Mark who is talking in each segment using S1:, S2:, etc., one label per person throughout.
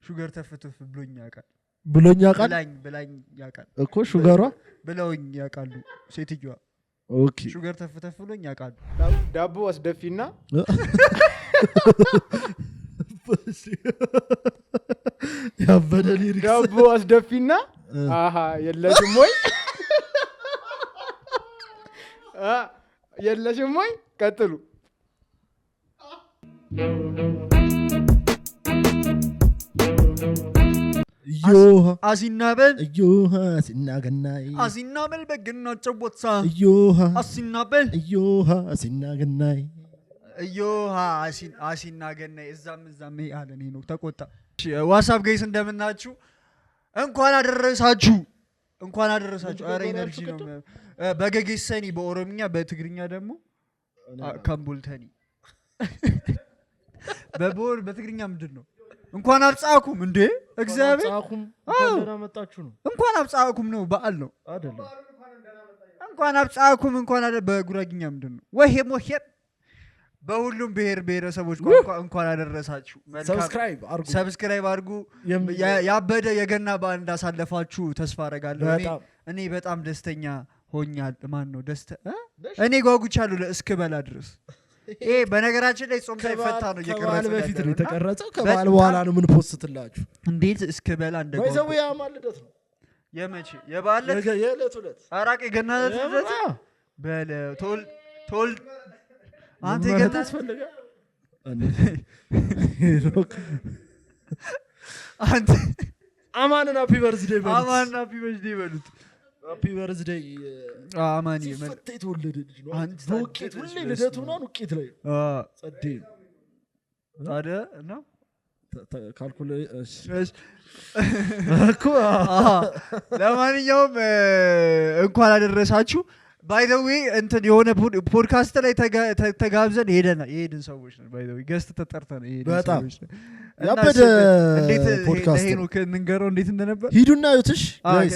S1: ሹገር ተፍተፍ
S2: ብሎኝ ያውቃል
S1: ብላኝ ያውቃል
S2: እኮ ሹገሯ
S1: ብለውኝ ያውቃሉ ሴትዮዋ
S2: ኦኬ
S1: ሹገር ተፍተፍ ብሎኝ ያውቃሉ
S3: ዳቦ አስደፊና
S2: ያበደ ሊሪክስ
S3: ዳቦ አስደፊና አሃ የለሽም ወይ የለሽም ወይ ቀጥሉ
S2: ዮሃ
S1: አሲናበል
S2: ሲናገናይ
S1: አሲናበል በግና ጨቦትሳ
S2: ዮሃ
S1: አሲናበል
S2: ሲናገናይ
S1: አሲናገናይ እዛም አለኔ ነው ተቆጣ ዋትስአፕ ጋይስ እንደምናችሁ እንኳን አደረሳችሁ አረ ኢነርጂ ነው በገጌሰኒ በኦሮምኛ በትግርኛ ደግሞ ካምቡልተኒ በትግርኛ ምንድነው እንኳን አብጻኩም እንዴ እግዚአብሔር
S2: እንኳን መጣችሁ ነው
S1: እንኳን አብጻኩም ነው በዓል ነው
S2: አይደለም
S1: እንኳን አብጻኩም እንኳን በጉራግኛ ምንድነው ወሄ በሁሉም ብሔረሰቦች ቋንቋ እንኳን አደረሳችሁ ሰብስክራይብ አድርጉ ያበደ የገና በዓል እንዳሳለፋችሁ ተስፋ አደርጋለሁ እኔ በጣም ደስተኛ ሆኛል ማን ነው እኔ ጓጉቻለሁ እስክበላ ድረስ በነገራችን ላይ ጾም ሳይፈታ ነው
S2: ከበዓል በፊት ነው የተቀረጸው ከበዓል በኋላ ነው ምን ፖስትላችሁ
S1: እንዴት እስክበላ እንደጓጉ
S2: ወይዘው ያማልደት ነው
S1: የመቼ የበዓል
S2: የዕለት
S1: አራቅ የገና ዕለት በለ ቶል አንተ ገና
S2: አስፈልጋ
S1: አንተ
S2: አማንና ሃፒ በርዝዴይ
S1: በሉት
S2: ሃፒ በርዝዴይ
S1: አማኒ
S2: ፈቴት ወለደ ልጅ ነው አንተ ወቄት ሁሌ ልደቱ ነው ወቄት ላይ ጸዴ ታዲያ ነው ካልኩሌሽን እኮ
S1: ለማንኛውም እንኳን አደረሳችሁ ባይ ዘ ዌይ እንትን የሆነ ፖድካስት ላይ ተጋብዘን ሄድን ሰዎች ነን ባይ ዘ ዌይ ገስት ተጠርተን ሄድን ሰዎች
S2: ያበደ ፖድካስት
S1: ነው ከንንገረው እንዴት እንደነበር
S2: ሂዱና እዩትሽ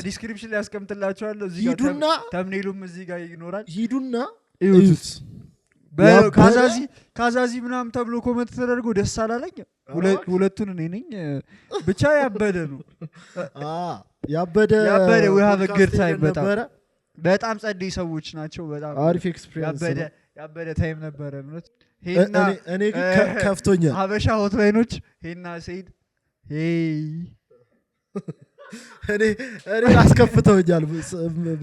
S1: ዲስክሪፕሽን ላይ ያስቀምጥላችኋለሁ እዚህ ጋር ተምኔሉም እዚህ ጋር ይኖራል
S2: ሂዱና እዩት
S1: ካዛዚ ምናምን ተብሎ ኮመንት ተደርጎ ደስ አላለኝ ሁለቱን እኔ ነኝ ብቻ ያበደ ነው
S2: ያበደ
S1: we have a good time በጣም ጸደይ ሰዎች ናቸው በጣም
S2: አሪፍ ኤክስፒሪየንስ
S1: ያበደ ታይም ነበረ ማለት
S2: እኔ ከፍቶኛል
S1: ሀበሻ ሆትላይኖች ሄና ሰይድ
S2: እኔ አስከፍተውኛል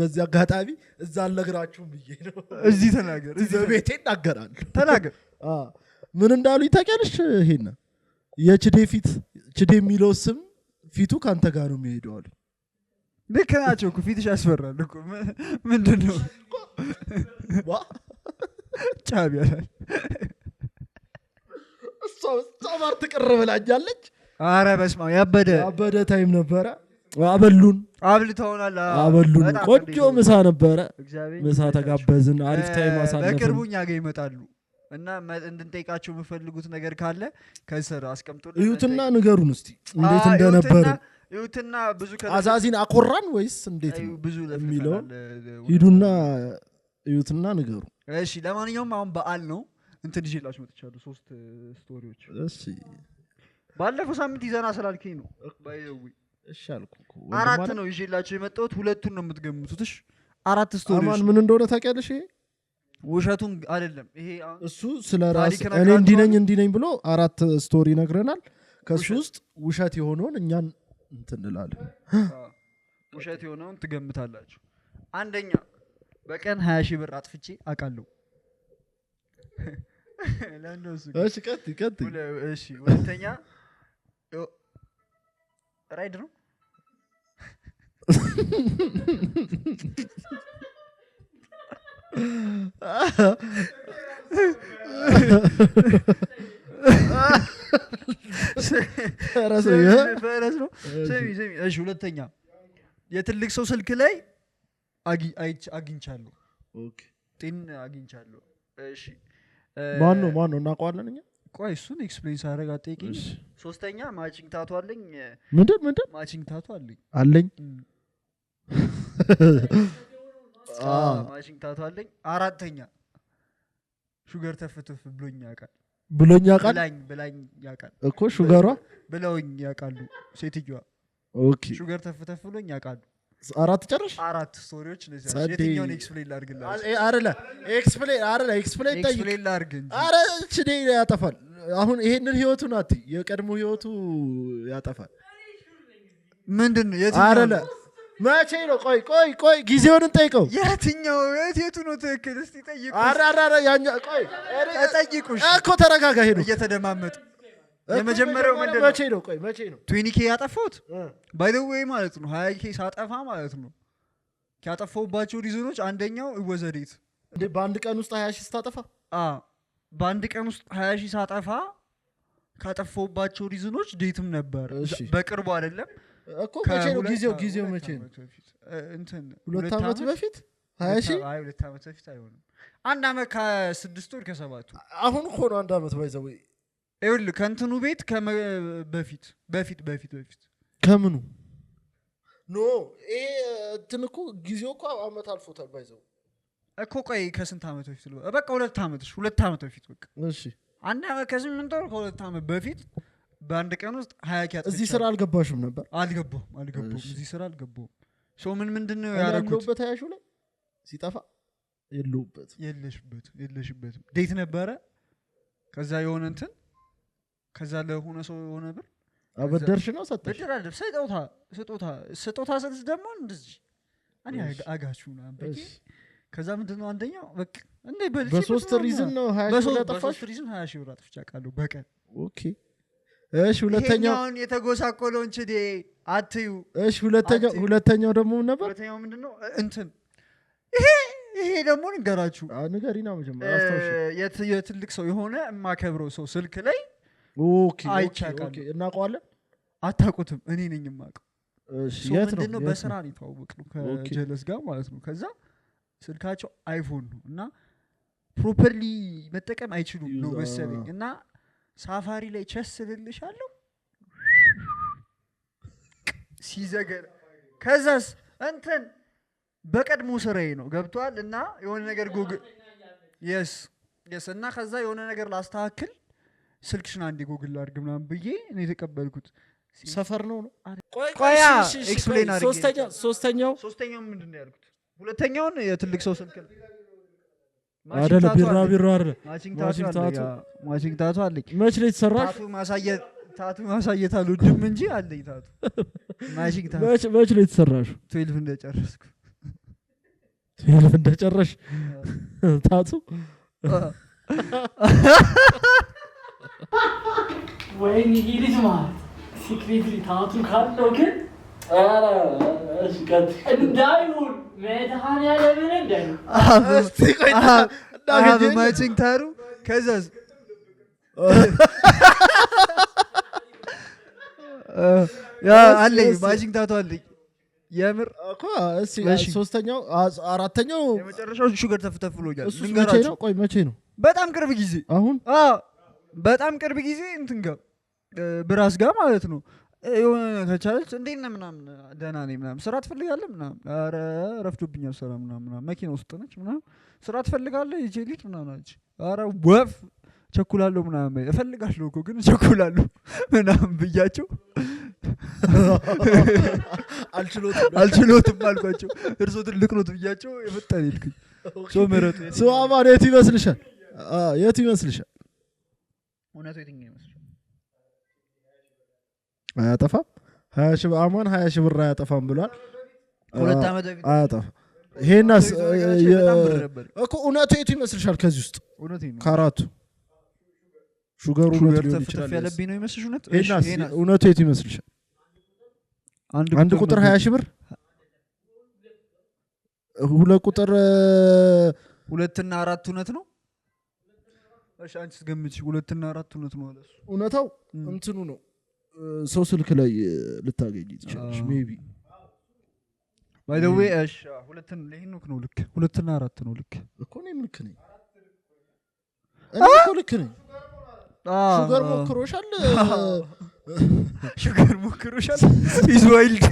S2: በዚህ አጋጣሚ እዛ አልነግራችሁም ብዬ ነው
S1: እዚህ ተናገር
S2: እዚህ በቤቴ ተናገር ምን እንዳሉ ይታቀልሽ ሄና ችዴ የሚለው ስም ፊቱ ካንተ ጋር ነው የሚሄደው አሉ
S1: ልክ ናቸው እኮ ፊትሽ ያስፈራል እኮ ምንድነው ጫብ ያላል
S2: እሷ ማር ትቀርበላኛለች
S1: አረ በስማ ያበደ
S2: ታይም ነበረ
S1: አብልተውናል
S2: ቆንጆ ምሳ ነበረ ምሳ ተጋበዝን አሪፍ ታይም አሳለፈን
S1: በቅርቡኛ ጋር ይመጣሉ እና እንድንጠይቃቸው የምፈልጉት ነገር ካለ ከስር አስቀምጡልን
S2: እዩትና ንገሩን እስቲ እንዴት እንደነበር
S1: እዩትና ብዙ
S2: አዛዚን አቆራን ወይስ እንዴት ነው ብዙ ለሚለው ሂዱና እዩትና ንገሩ
S1: እሺ ለማንኛውም አሁን በዓል ነው እንትን ይዤላችሁ መጥቻለሁ 3 ስቶሪዎች
S2: እሺ
S1: ባለፈው ሳምንት ይዘና ስላልከኝ ነው ባይዘው
S2: እሺ አልኩ
S1: አራት ነው ይዤላችሁ የመጣሁት ሁለቱን ነው የምትገምቱት እሺ አራት ስቶሪዎች
S2: አማን ምን እንደሆነ ታውቂያለሽ
S1: ውሸቱን አይደለም ይሄ
S2: እሱ ስለራስ እኔ እንዲነኝ ብሎ አራት ስቶሪ ነግረናል ከሱ ውስጥ ውሸት የሆነውን እኛን እንትንላለን
S1: ውሸት የሆነውን ትገምታላችሁ አንደኛ በቀን 20,000 ብር አጥፍቼ አቃለሁ
S2: እሺ ቀጥ
S1: እሺ ሁለተኛ ራይድ ነው ፈረስ ነው እሺ ሁለተኛ የትልቅ ሰው ስልክ ላይ አግኝቻለሁ
S2: ኦኬ
S1: ጤን አግኝቻለሁ እሺ
S2: ማን ነው እናውቀዋለን እኛ
S1: ቆይ እሱን ኤክስፕሌን ሳደርግ አትጠይቂኝ ሶስተኛ ማቺንግ ታቱ አለኝ
S2: ምንድን
S1: ማቺንግ ታቱ
S2: አለኝ
S1: ማቺንግ ታቱ አለኝ አራተኛ ሹገር ተፍተፍ ብሎኝ ያውቃል
S2: ብሎኝ ያውቃል
S1: ብላኝ ያውቃል
S2: እኮ ሹገሯ
S1: ብለውኝ ያውቃሉ ሴትዮዋ
S2: ኦኬ
S1: ሹገር ተፍተፍ ብሎኝ ያውቃሉ
S2: 4 ጨርሽ
S1: 4 ስቶሪዎች ለዚህ የትኛውን ኤክስፕሌን ላድርግላችሁ
S2: አይደለ ኤክስፕሌን ጠይቅ
S1: ኤክስፕሌን ላድርግ እንጂ
S2: አረ እቺ ያጠፋል አሁን ይሄንን ህይወቱን አትይ የቀድሞ ህይወቱ ያጠፋል
S1: ምንድነው የትኛው
S2: አይደለ መቼ ነው ቆይ ጊዜውን እንጠይቀው
S1: የትኛው የቱ ነው ትክክል እስቲ ጠይቁ
S2: አራ ያኛ ቆይ
S1: ጠይቁሽ
S2: እኮ ተረጋጋ ሄዶ
S1: እየተደማመጡ የመጀመሪያው ምንድነው
S2: መቼ ነው
S1: 20k ያጠፋሁት ባይ ዘ ዌይ ማለት ነው 20k ሳጠፋ ማለት ነው ያጠፋሁባቸው ሪዝኖች አንደኛው ወዘዴት
S2: እንደ በአንድ ቀን ውስጥ 20,000 ስታጠፋ
S1: በአንድ ቀን ውስጥ 20,000 ሳጠፋ ካጠፋሁባቸው ሪዝኖች ዴትም ነበር በቅርቡ አይደለም
S2: እኮ መቼ ነው ጊዜው መቼ ነው
S1: እንትን
S2: 2 አመት በፊት 20,000
S1: አይ 2 አመት በፊት አይሆንም አንድ አመት ከ6 ወር ከ7
S2: አሁን እኮ ነው አንድ አመት ባይዘው
S1: ይኸውል ከእንትኑ ቤት በፊት
S2: ከምኑ ኖ እንትን እኮ ጊዜው እኮ አመት አልፎታል ባይዘው
S1: እኮ ቆይ ከስንት አመት በፊት በቃ 2 አመት በፊት በቃ
S2: እሺ
S1: አንድ አመት ከ8 ወር ከ2 አመት በፊት በአንድ ቀን ውስጥ 20 ያጠፋ
S2: እዚህ ስራ አልገባሽም ነበር
S1: አልገባም እዚህ ስራ አልገባም ሶ ምንድነው ያደረኩት
S2: በታያሹ ላይ ሲጠፋ
S1: የለሽበት ዴት ነበረ ከዛ የሆነ እንትን ከዛ ለሆነ ሰው የሆነ ብር
S2: አበደርሽ ነው ሰጠሽ
S1: ብድር አይደል ስጦታ ሰጥስ ደግሞ እንደዚህ እኔ አጋቹና በቂ ከዛ ምንድነው አንደኛው በቃ እንዴ
S2: በሶስት ሪዝን ነው 20 ብር አጠፋሽ
S1: ሪዝን 20 ብር አጥፍቻለሁ በቀን
S2: ኦኬ እሺ ሁለተኛው
S1: የተጎሳቆለውን ችዴ አትዩ
S2: እሺ ሁለተኛው ደግሞ ነበር
S1: ሁለተኛው ምንድነው እንትን ይሄ ደግሞ ንገራችሁ
S2: ንገሪና መጀመሪያ አስተውሽ
S1: የትልቅ ሰው የሆነ ማከብረው ሰው ስልክ ላይ
S2: ኦኬ እናውቀዋለን
S1: አታውቁትም እኔ ነኝ የማውቀው
S2: እሺ የት ነው
S1: በስራ ነው የተዋወቅነው ከጀለስ ጋር ማለት ነው ከዛ ስልካቸው አይፎን ነው እና ፕሮፐርሊ መጠቀም አይችሉም ነው መሰለኝ እና ሳፋሪ ላይ ቸስልልሻለሁ ሲዘገር ከዛስ እንትን በቀድሞ ስራዬ ነው ገብቷል እና የሆነ ነገር ጉግል yes እና ከዛ የሆነ ነገር ላስተካክል ስልክሽን አንዴ ጉግል አድርግ ምናምን ብዬ እኔ ተቀበልኩት
S2: ሰፈር ነው
S1: ቆይ ኤክስፕሌን አድርጌ
S2: ሶስተኛው
S1: ምንድነው ያልኩት ሁለተኛውን የትልቅ ሰው ስልክ
S2: አይደለ ቢራቢሮ አይደለ
S1: ማቺንግ ታቱ አለኝ
S2: መች ላይ ተሰራሽ
S1: ታቱ ማሳየት አልወድም እንጂ አለኝ ታቱ ማቺንግ ታቱ
S2: መች ላይ ተሰራሽ
S1: 12 እንደጨረስኩ
S2: 12 እንደጨረሽ ታቱ
S4: ወይኔ ይልጅ ማለት ሲክሬትሊ ታቱ ካለው ግን እንዳይሁን መድኃኒዓለምን እንዳይሁን
S1: ማቺንግ ታሩ ከዛስ አለኝ ማቺንግ ታቱ አለኝ የምር
S2: እኮ እሺ ሶስተኛው አራተኛው
S1: የመጨረሻው ሹገር ተፍተፍ ብሎኛል
S2: ልንገራችሁ መቼ ነው
S1: በጣም ቅርብ ጊዜ
S2: አሁን
S1: በጣም ቅርብ ጊዜ እንትን ጋር ብራስ ጋር ማለት ነው የሆነ ከቻለች እንዴት ነው ምናምን ደህና ነኝ ምናምን ስራ ትፈልጋለህ ምናምን ኧረ ረፍዶብኛል ስራ ምናምን መኪና ውስጥ ነች ምናምን ስራ ትፈልጋለህ ይዤ ልሂድ ምናምን አለች ኧረ ወፍ ቸኩላለሁ ምናምን እፈልጋለሁ እኮ ግን ቸኩላለሁ ምናምን ብያቸው አልችሎትም አልኳቸው እርሶ ትልቅ ነው ብያቸው የመጣን ይልኩኝ ሶ መረጡ
S2: ሶ አማን የት ይመስልሻል
S1: እውነቱ የትኛው ይመስልሻል
S2: አያጠፋም 20 ሺህ አማን 20 ሺህ ብር አያጠፋም ብሏል
S1: ሁለት አመት በፊት
S2: አያጠፋም ይሄናስ እኮ እውነቱ የቱ ይመስልሻል ከዚህ ውስጥ
S1: እውነቱ ነው
S2: ካራቱ ሹገሩ
S1: ተፍተፍ ያለብኝ ነው ይመስልሽ
S2: እውነቱ የቱ ይመስልሻል አንድ ቁጥር 20 ሺህ ብር ሁለት ቁጥር 2
S1: እና 4 እውነት ነው እሺ አንቺስ ገምቺ 2 እና 4 እውነት ነው አለሱ
S2: እውነታው እንትኑ ነው ሰው ስልክ ላይ ልታገኝ ይችላል ሜቢ
S1: ባይ ዘ ዌይ እሺ 2 ነው ልክ 2 እና 4 ነው ልክ
S2: እኮ ነው ልክ ነኝ እኔ እኮ ልክ ነኝ ሹገር ሞክሮሻል
S1: ኢዝ ዋይልድ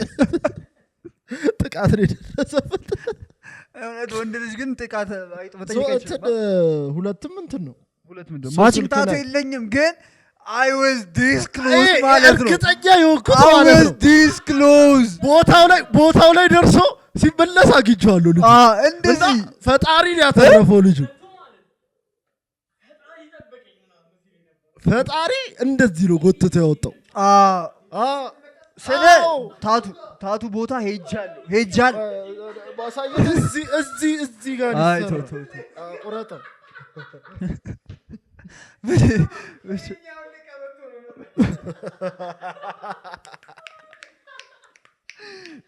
S2: ጥቃት ነው የደረሰበት
S1: እውነት ወንድ ልጅ ግን ጥቃት አይጥበተኝ
S2: ሁለቱም እንትን ነው
S1: ሁለት ምንድነው ማቺንግ ታቶ የለኝም ግን I was this close ማለት ነው
S2: እርግጠኛ የሆንኩት ማለት ነው
S1: this close
S2: ቦታው ላይ ደርሶ ሲመለስ አግኝቼዋለሁ ልጅ
S1: እንደዚህ
S2: ፈጣሪን ያተረፈው ልጅ ፈጣሪ እንደዚህ ነው ጎትቶ ያወጣው
S1: ስለ ታቱ ቦታ ሄጃለሁ
S2: ባሳየት እዚህ ጋር ቁረጠው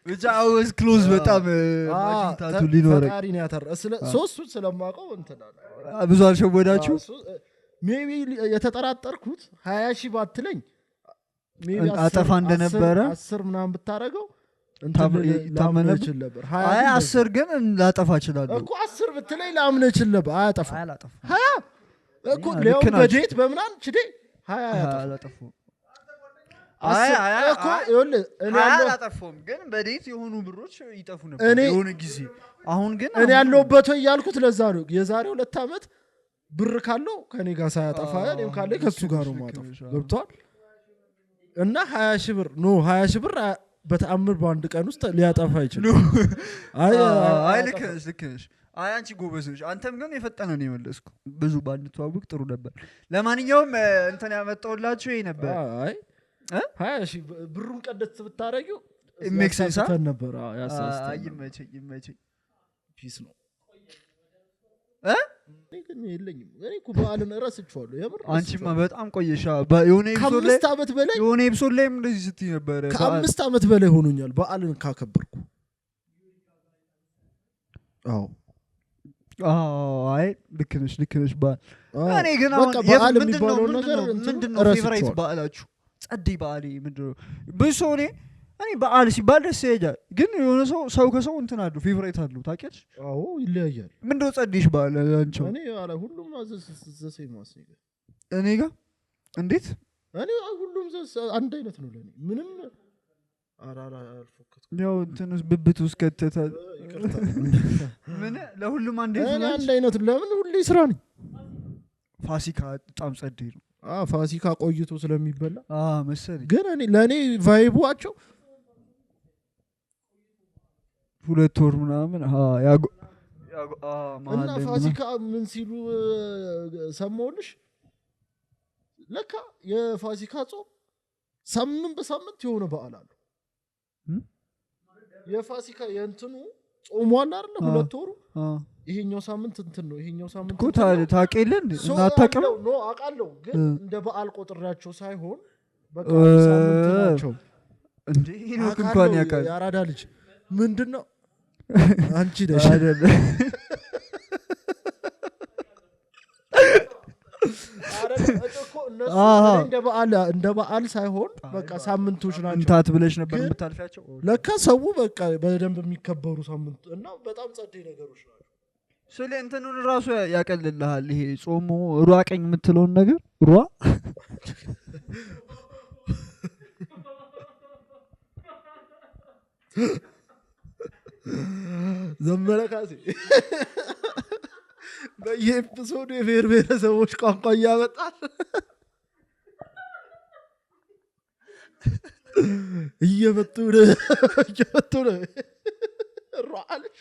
S1: ብቻ I was close በጣም ማቺንግ ታቱ ሊኖር
S2: ፈጣሪን ያተረፈ ሶስቱን ስለማውቀው እንተናለ
S1: ብዙ አልሸወዳችሁ
S2: ሜቢ የተጠራጠርኩት 20,000 ባትለኝ ሜቢ
S1: አጠፋ እንደነበረ
S2: 10 ምናምን ብታረገው
S1: ታመነ ነበር 10 ግን ላጠፋ እችላለሁ
S2: እኮ 10 ብትለኝ ላምነ እችል ነበር አያጠፋ 20 እኮ ሌው በጀት በምናን ችዴ 20 አያጠፋ እኮ ይወል እኔ
S1: አላጠፋም ግን በዴት የሆኑ ብሮች ይጠፉ ነበር የሆነ ጊዜ አሁን ግን
S2: እኔ ያለውበት ያልኩት ለዛ ነው የዛሬ 2 አመት ብር ካለው ከኔ ጋር ሳያጠፋ እኔም ካለ ከሱ ጋር ነው ማጠፋ ገብቷል እና 20,000 ብር 20,000 ብር በተአምር በአንድ ቀን ውስጥ ሊያጠፋ ይችላል
S1: አይ ልክነሽ አንቺ ጎበዝ ነሽ አንተም ግን የፈጠነ ነው የመለስኩ ብዙ ባንተዋወቅ ጥሩ ነበር ለማንኛውም እንትን ያመጣውላችሁ ይሄ ነበር
S2: አይ 20,000 ብሩን ቀደት ብታረጊው
S1: ኢሜክሰንስ
S2: ነበር
S1: ይመቸኝ
S2: ፒስ ነው ግን የለኝም እኔ እኮ በዓልን እረስቸዋለሁ የምር
S1: አንቺማ በጣም ቆየሻ የሆነ ኤፒሶድ ላይ እንደዚህ ስትይ ነበር
S2: ከ5 አመት በላይ ሆኖኛል በዓልን ካከበርኩ
S1: አይ ልክ ነሽ እኔ ግን አሁን
S2: በዓል የሚባለው ነገር
S1: ምንድነው ፌቨራይት በዓላችሁ ጸደይ በዓል ምንድነው ብዙ እኔ በዓል ሲባል ደስ ይላል ግን የሆነ ሰው ከሰው እንትን አለው ፌቨራይት አለው ታውቂያለሽ
S2: ይለያያል
S1: ምንድነው ጸደይሽ በዓል አንቺው
S2: እኔ አላ ሁሉም ዘሰይ ማስነገ
S1: እኔ ጋር እንዴት
S2: እኔ ሁሉም አንድ አይነት ነው ለኔ ምንም አልፎከት
S1: ያው እንትንስ ብብት ውስጥ ከተታል ምን ለሁሉም አንድ
S2: አይነት ለምን ሁሌ ስራ ነኝ
S1: ፋሲካ በጣም ጸደይ ነው
S2: ፋሲካ ቆይቶ ስለሚበላ
S1: መሰለኝ
S2: ግን እኔ ለኔ ቫይቡአቸው
S1: 2 ወር ምናምን
S2: እና ፋሲካ ምን ሲሉ ሰሞንሽ ለካ የፋሲካ ጾም ሳምንት በሳምንት የሆነ በዓል አለ የፋሲካ የእንትኑ ጾሟል አይደል 2 ወሩ ይሄኛው ሳምንት እንትን ነው ይሄኛው ሳምንት
S1: እኮ ታውቂልን እናታቀም
S2: ነው አውቃለሁ ግን እንደ በዓል ቆጥራቸው ሳይሆን በቃ ሳምንት ናቸው እንዴ ነው እንኳን ያውቃል ያራዳ ልጅ ምንድነው አንቺ ነሽ አይደል እንደ በዓል ሳይሆን በቃ ሳምንቶች ናቸው
S1: እንታት ብለሽ ነበር የምታልፋቸው
S2: ለካ ሰው በቃ በደንብ የሚከበሩ ሳምንት እና በጣም ጸደይ ነገሮች ናቸው
S1: ስለ እንትኑን ራሱ ያቀልልሃል ይሄ ጾሙ ሩዋቀኝ የምትለውን ነገር ሩዋ
S2: ዘመለካሴ በየኤፒሶዱ የብሔረሰቦች ቋንቋ እያመጣል እየመጡ ነው ሯአለች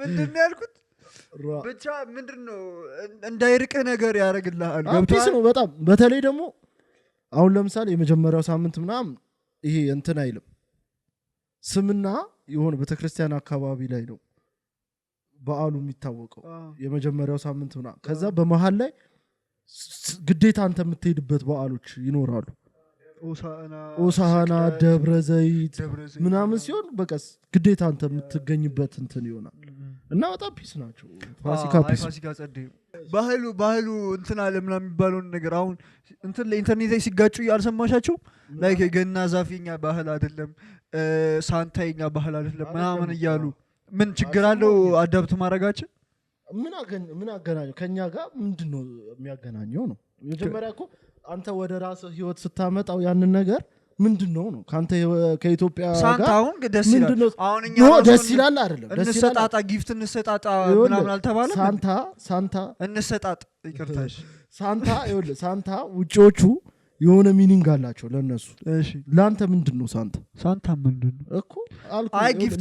S1: ምንድነው ያልኩት ብቻ ምንድነው እንዳይርቅህ ነገር ያደርግልሃል
S2: ገብቶሽ ነው በጣም በተለይ ደግሞ አሁን ለምሳሌ የመጀመሪያው ሳምንት ምናምን ይሄ እንትን አይልም ስምና የሆነ ቤተክርስቲያን አካባቢ ላይ ነው በዓሉ የሚታወቀው የመጀመሪያው ሳምንት ምናምን ከዛ በመሃል ላይ ግዴታ አንተ የምትሄድበት በዓሎች ይኖራሉ ኦሳሃና ደብረ ዘይት ምናምን ሲሆን በቃ ግዴታ አንተ የምትገኝበት እንትን ይሆናል እና በጣም ፒስ ናቸው
S1: ፋሲካ ጸደይ ባህሉ እንትን አለ ምናምን የሚባለው ነገር አሁን እንትን ለኢንተርኔት ላይ ሲጋጩ ያልሰማሻቸው ላይክ የገና ዛፊኛ ባህል አይደለም ሳንታይኛ ባህል አይደለም ምናምን እያሉ ምን ችግር አለው አዳፕት ማድረጋችን
S2: ምን አገናኘው ከኛ ጋር ምንድነው የሚያገናኘው ነው መጀመሪያ እኮ አንተ ወደ ራስህ ህይወት ስታመጣው ያንን ነገር ምንድነው ነው ካንተ ከኢትዮጵያ ጋር
S1: ሳንታውን ደስ ይላል አሁን እኛ
S2: ደስ ይላል አይደለም
S1: እንሰጣጣ ጊፍት እንሰጣጣ ምናምን አልተባለ
S2: ሳንታ
S1: እንሰጣጥ ይቅርታሽ
S2: ሳንታ ውጪዎቹ የሆነ ሚኒንግ አላቸው ለነሱ
S1: እሺ
S2: ላንተ ምንድነው ሳንታ
S1: ምንድነው
S2: እኮ አልኩ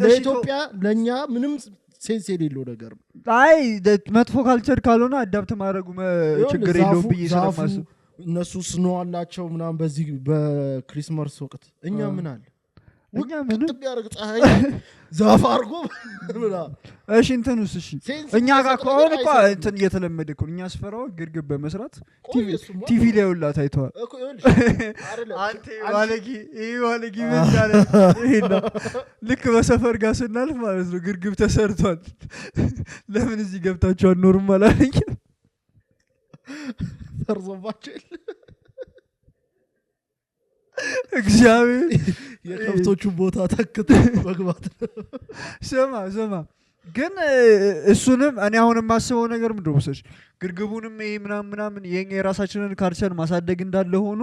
S2: ለኢትዮጵያ ለኛ ምንም ሴንስ የሌለው ነገር
S1: አይ መጥፎ ካልቸር ካልሆነ አዳፕት ማድረጉ ችግር የለውም ብዬ ስለማስብ
S2: እነሱ ስኖ አላቸው ምናምን በዚህ በክሪስማስ ወቅት እኛ ምን አለ እኛ ምን ቢያርግ ፀሐይ ዛፍ አርጎ
S1: እሺ እንትንስ እሺ እኛ ጋር ከሆነ እኮ እንትን እየተለመደ እኮ እኛ ስፈራው ግርግብ በመስራት ቲቪ ላይ ሁላ ታይቷል አንተ ዋለጊ ምንዳለ ይሄና ልክ በሰፈር ጋር ስናልፍ ማለት ነው ግርግብ ተሰርቷል ለምን እዚህ ገብታችሁ ኖርማል አለኝ
S2: ተርዞባቸው
S1: እግዚአብሔር
S2: የከብቶቹ ቦታ ተክቶ መግባት
S1: ሰማ ግን እሱንም እኔ አሁን የማስበው ነገር ምንድነው መሰለሽ ግርግቡንም ይሄ ምናምን የኛ የራሳችንን ካልቸር ማሳደግ እንዳለ ሆኖ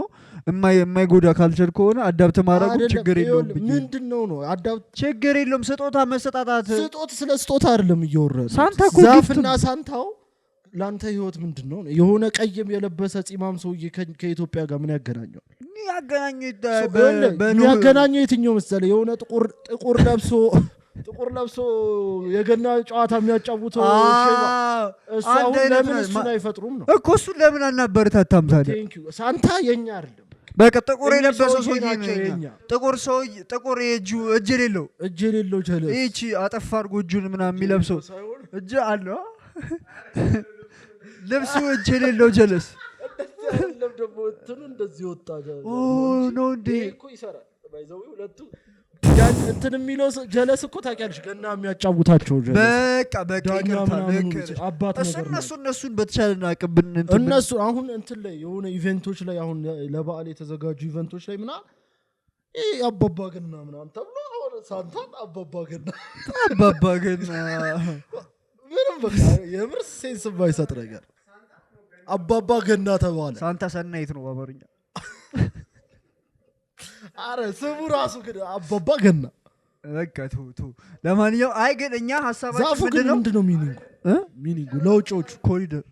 S1: የማይጎዳ ካልቸር ከሆነ አዳፕት ማድረጉ ችግር የለውም
S2: ምንድነው ነው አዳፕት
S1: ችግር የለውም ስጦታ መሰጣጣት
S2: ስለ ስጦታ አይደለም እየወረደ
S1: ሳንታ
S2: ዛፍና ሳንታው ላንተ ህይወት ምንድነው የሆነ ቀይም የለበሰ ጺማም ሰውዬ ከኢትዮጵያ ጋር ምን ያገናኘው ያገናኘው የትኛው መሰለ የሆነ ጥቁር ለብሶ የገና ጨዋታ የሚያጫውተው እሱ አሁን ለምን እሱን አይፈጥሩም ነው
S1: እኮ እሱን ለምን አናበረታታም ታዲያ
S2: ሳንታ የኛ አይደለም
S1: በቃ ጥቁር የለበሰው ሰውዬ ነው ጥቁር እጅ የሌለው
S2: ጀለስ
S1: እቺ አጠፋ አድርጎ እጁን ምናምን የሚለብሰው እጅ አለው ልብሱ እጅ የሌለው ጀለስ
S2: አይደለም ደግሞ እንትኑ እንደዚህ ወጣ
S1: ነው እንዴ
S2: እኮ ይሰራል ባይዘው ሁለቱ ያን እንትን የሚለው ጀለስ እኮ ታውቂያለሽ ገና የሚያጫውታቸው ጀለስ
S1: በቃ
S2: አባት ነገር
S1: እነሱን በተቻለና አቅብን
S2: እነሱ አሁን እንትን ላይ የሆነ ኢቨንቶች ላይ አሁን ለበዓል የተዘጋጁ ኢቨንቶች ላይ ምናምን አባባ ገና ምናምን ተብሎ አሁን ሳንታ አባባ ገና ምንም በቃ የምር ሴንስ ባይሰጥ ነገር አባባ ገና ተባለ
S1: ሳንታ ሰናይት ነው ባበርኛ
S2: አረ ስሙ ራሱ ግን አባባ ገና
S1: በቃ ቱ ለማንኛውም አይ ግን እኛ ሐሳባችን
S2: ምንድነው ሚኒንጉ ለውጮቹ
S1: ኮሪደር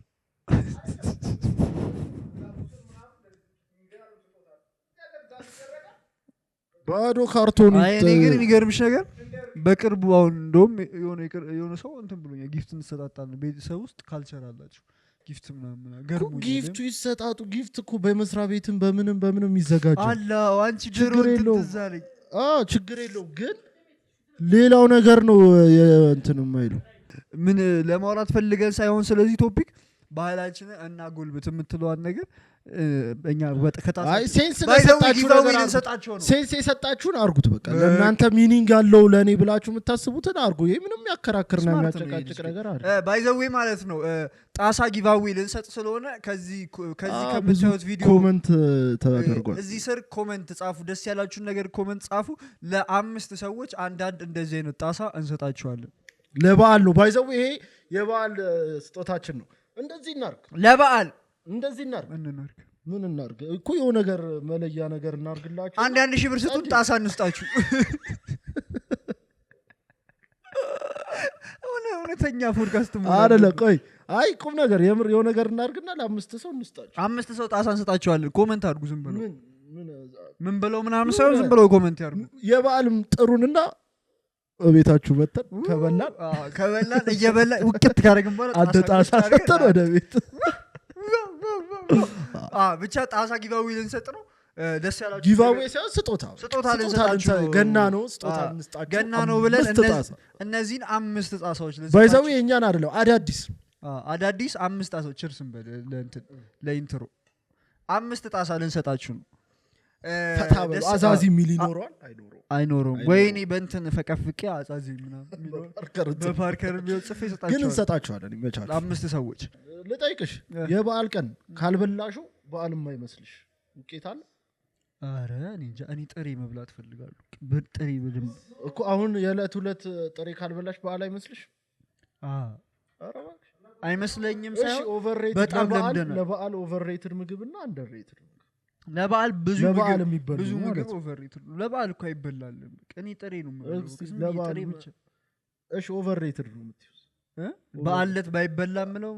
S2: ባዶ ካርቶን
S1: አይ እኔ ግን የሚገርምሽ ነገር በቅርቡ አሁን እንደውም የሆነ ሰው እንትን ብሎኛል ጊፍት እንሰጣጣለን ቤተሰብ ውስጥ ካልቸር አላችሁ ጊፍት ምናምን ገርሙ
S2: ጊፍቱ ይሰጣጡ ጊፍት እኮ በመስራ ቤትም በምንም ይዘጋጃል
S1: አላህ አንቺ ድሮ ትዛለኝ
S2: ችግር የለው ግን ሌላው ነገር ነው እንትን የማይሉ
S1: ምን ለማውራት ፈልገን ሳይሆን ስለዚህ ቶፒክ ባህላችንን እና ጎልብት የምትለዋን ነገር እኛ
S2: አይ ሴንስ የሰጣችሁን አርጉት በቃ ለእናንተ ሚኒንግ አለው ለኔ ብላችሁ የምታስቡትን አርጉ ይሄ ምንም ያከራክርና የሚያጨቃጭቅ ነገር አይደል
S1: ባይዘዌ ማለት ነው ጣሳ ጊቫዌ ልንሰጥ ስለሆነ ከዚህ ከምትሰጡት ቪዲዮ
S2: ኮሜንት ተደርጓል
S1: እዚህ ስር ኮሜንት ጻፉ ደስ ያላችሁን ነገር ኮሜንት ጻፉ ለ5 ሰዎች አንዳንድ እንደዚህ አይነት ጣሳ እንሰጣችኋለን
S2: ለበዓል ነው ባይዘዌ ይሄ የበዓል ስጦታችን ነው እንደዚህ እናርግ
S1: ለበዓል
S2: እንደዚህ እናርግ ምን እናርግ እኮ የሆነ ነገር መለያ ነገር እናርግላችሁ
S1: አንድ ሺህ ብር ስጡን ጣሳ እንስጣችሁ እውነተኛ ፖድካስት
S2: አይደለ ቆይ አይ ቁም ነገር የምር የሆነ ነገር እናርግና ለ5 ሰው እንስጣችሁ
S1: 5 ሰው ጣሳ እንሰጣችኋለን ኮሜንት አድርጉ ዝም ብለው ምን ብለው ምናምን ሰው ዝም ብለው ኮሜንት ያርጉ
S2: የበዓልም ጥሩንና ቤታችሁ መተን
S1: ከበላን እየበላ ውቅት ካረግን በኋላ
S2: ጣሳ ሰጠን ወደ ቤት
S1: ብቻ ጣሳ ጊቫዌ ልንሰጥ ነው ደስ ያላችሁ
S2: ጊቫዌ ሳይሆን ስጦታ
S1: ልንሰጣችሁ
S2: ገና ነው ስጦታ እንስጣችሁ
S1: ገና ነው ብለን እነዚህን 5 ጣሳዎች ልንሰጣችሁ
S2: ባይዘው የኛን አይደለም አዳዲስ 5 ጣሳዎች ችርስም ለእንትን ለኢንትሮ 5 ጣሳ ልንሰጣችሁ ነው አዛዚ ሚል ይኖረዋል
S1: አይኖረውም ወይኔ በእንትን ፈቀፍቄ አዛዚ ምናምን በፓርከር ቢሆን ጽፌ ሰጣችሁ
S2: ግን እንሰጣችኋለን ይመቻችሁ
S1: 5 ሰዎች
S2: ልጠይቅሽ የበዓል ቀን ካልበላሹ በዓል የማይመስልሽ ውቄት አለ
S1: አረ እኔ ጥሬ መብላት ፈልጋለሁ ጥሬ በደንብ
S2: እኮ አሁን የዕለት ሁለት ጥሬ ካልበላሽ በዓል አይመስልሽ
S1: አረ አይመስለኝም
S2: ሳይሆን በጣም ለበዓል ኦቨርሬትድ ምግብና አንደርሬትድ
S1: ለበዓል ብዙ
S2: ምግብ
S1: ኦቨርሬትድ ነው። ለበዓል እኮ አይበላል። ቀኒ ጥሬ ነው
S2: የምበላው ጥሬ ብቻ። እሺ ኦቨርሬትድ ነው የምትይው
S1: በዓለት ባይበላም ነው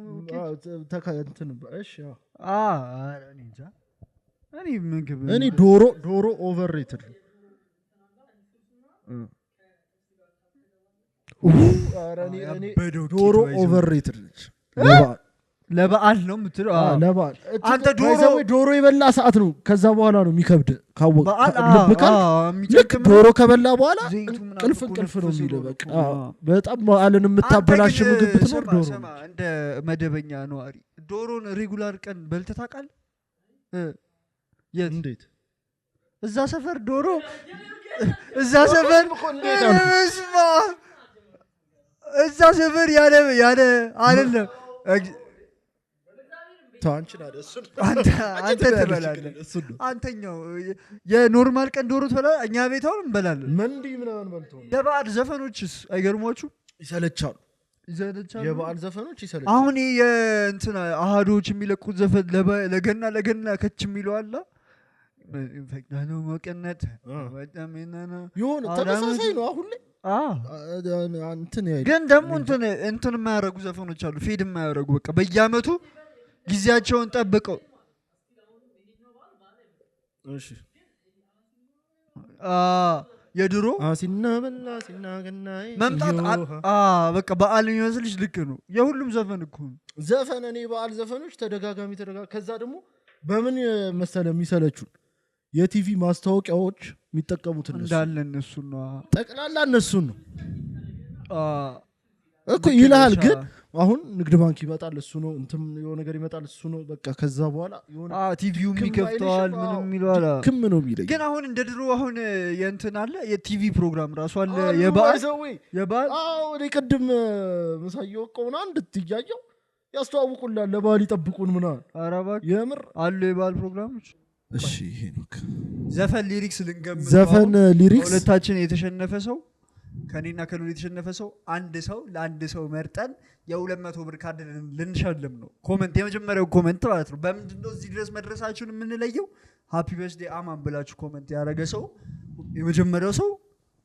S2: እንትን እሺ
S1: እኔ እንጃ እኔ ምግብ
S2: እኔ ዶሮ ኦቨርሬትድ ነው እኔ ዶሮ ኦቨርሬትድ ነች
S1: ለበዓል ነው የምትለው
S2: ለበዓል
S1: አንተ
S2: ዶሮ የበላ ሰዓት ነው ከዛ በኋላ ነው የሚከብድ ካወቅ ልክ ዶሮ ከበላ በኋላ ቅልፍ ነው የሚለው በቃ በጣም በዓልን የምታበላሽ ምግብ ብትኖር ዶሮ
S1: እንደ መደበኛ ነዋሪ ዶሮን ሬጉላር ቀን በልተህ ታውቃለህ
S2: እንዴት
S1: እዛ ሰፈር ዶሮ እዛ ሰፈር እዛ ሰፈር ያለ አይደለም አንተ ትበላለህ አንተኛው የኖርማል ቀን ዶሮ ትበላለህ እኛ ቤት አሁን እንበላለን
S2: መንዲ ምናምን በልቶ
S1: የበዓል ዘፈኖችስ አይገርሟችሁ
S2: ይሰለቻሉ የበዓል ዘፈኖች ይሰለቻሉ
S1: አሁን የእንትና አሃዶች የሚለቁት ዘፈን ለገና ከች የሚለው አለ ፈቅዳለው መቀነት ወጣመናና
S2: ይሁን ተመሳሳይ ነው አሁን ላይ
S1: ግን ደግሞ እንትን የማያረጉ ዘፈኖች አሉ ፌድ የማያረጉ በቃ በየአመቱ ጊዜያቸውን ጠብቀው
S2: እሺ
S1: የድሮ
S2: ሲናበላ ሲናገናይ
S1: መምጣት በቃ በዓል የሚመስልሽ ልክ ነው የሁሉም ዘፈን እኮ
S2: ዘፈን እኔ በዓል ዘፈኖች ተደጋጋሚ ከዛ ደግሞ በምን መሰለ የሚሰለቹን የቲቪ ማስታወቂያዎች የሚጠቀሙት
S1: እንዳለ እነሱ ነው
S2: ጠቅላላ እነሱ ነው እኮ ይላል ግን አሁን ንግድ ባንክ ይመጣል እሱ ነው እንትን የሆነ ነገር ይመጣል እሱ ነው በቃ ከዛ በኋላ
S1: የሆነ ቲቪው የሚከፍተዋል ምንም ይሏል
S2: ክም ነው የሚለኝ
S1: ግን አሁን እንደ ድሮ አሁን የእንትን አለ የቲቪ ፕሮግራም ራሱ አለ የበዓል
S2: እኔ ቅድም መሳየው ቆና እንድትያየው ያስተዋውቁላል ለበዓል ይጠብቁን ምናምን
S1: ኧረ እባክህ
S2: የምር
S1: አሉ የበዓል ፕሮግራሞች
S2: እሺ ሄኖክ
S1: ዘፈን ሊሪክስ ልንገምት
S2: ዘፈን ሊሪክስ
S1: ሁለታችን የተሸነፈ ሰው ከኔና ከሉል የተሸነፈ ሰው ለአንድ ሰው መርጠን የ200 ብር ካርድ ልንሸልም ነው ኮሜንት የመጀመሪያው ኮሜንት ማለት ነው በምንድነው እዚህ ድረስ መድረሳችሁን የምንለየው ሃፒ በርዝዴይ አማን ብላችሁ ኮሜንት ያደረገ ሰው የመጀመሪያው ሰው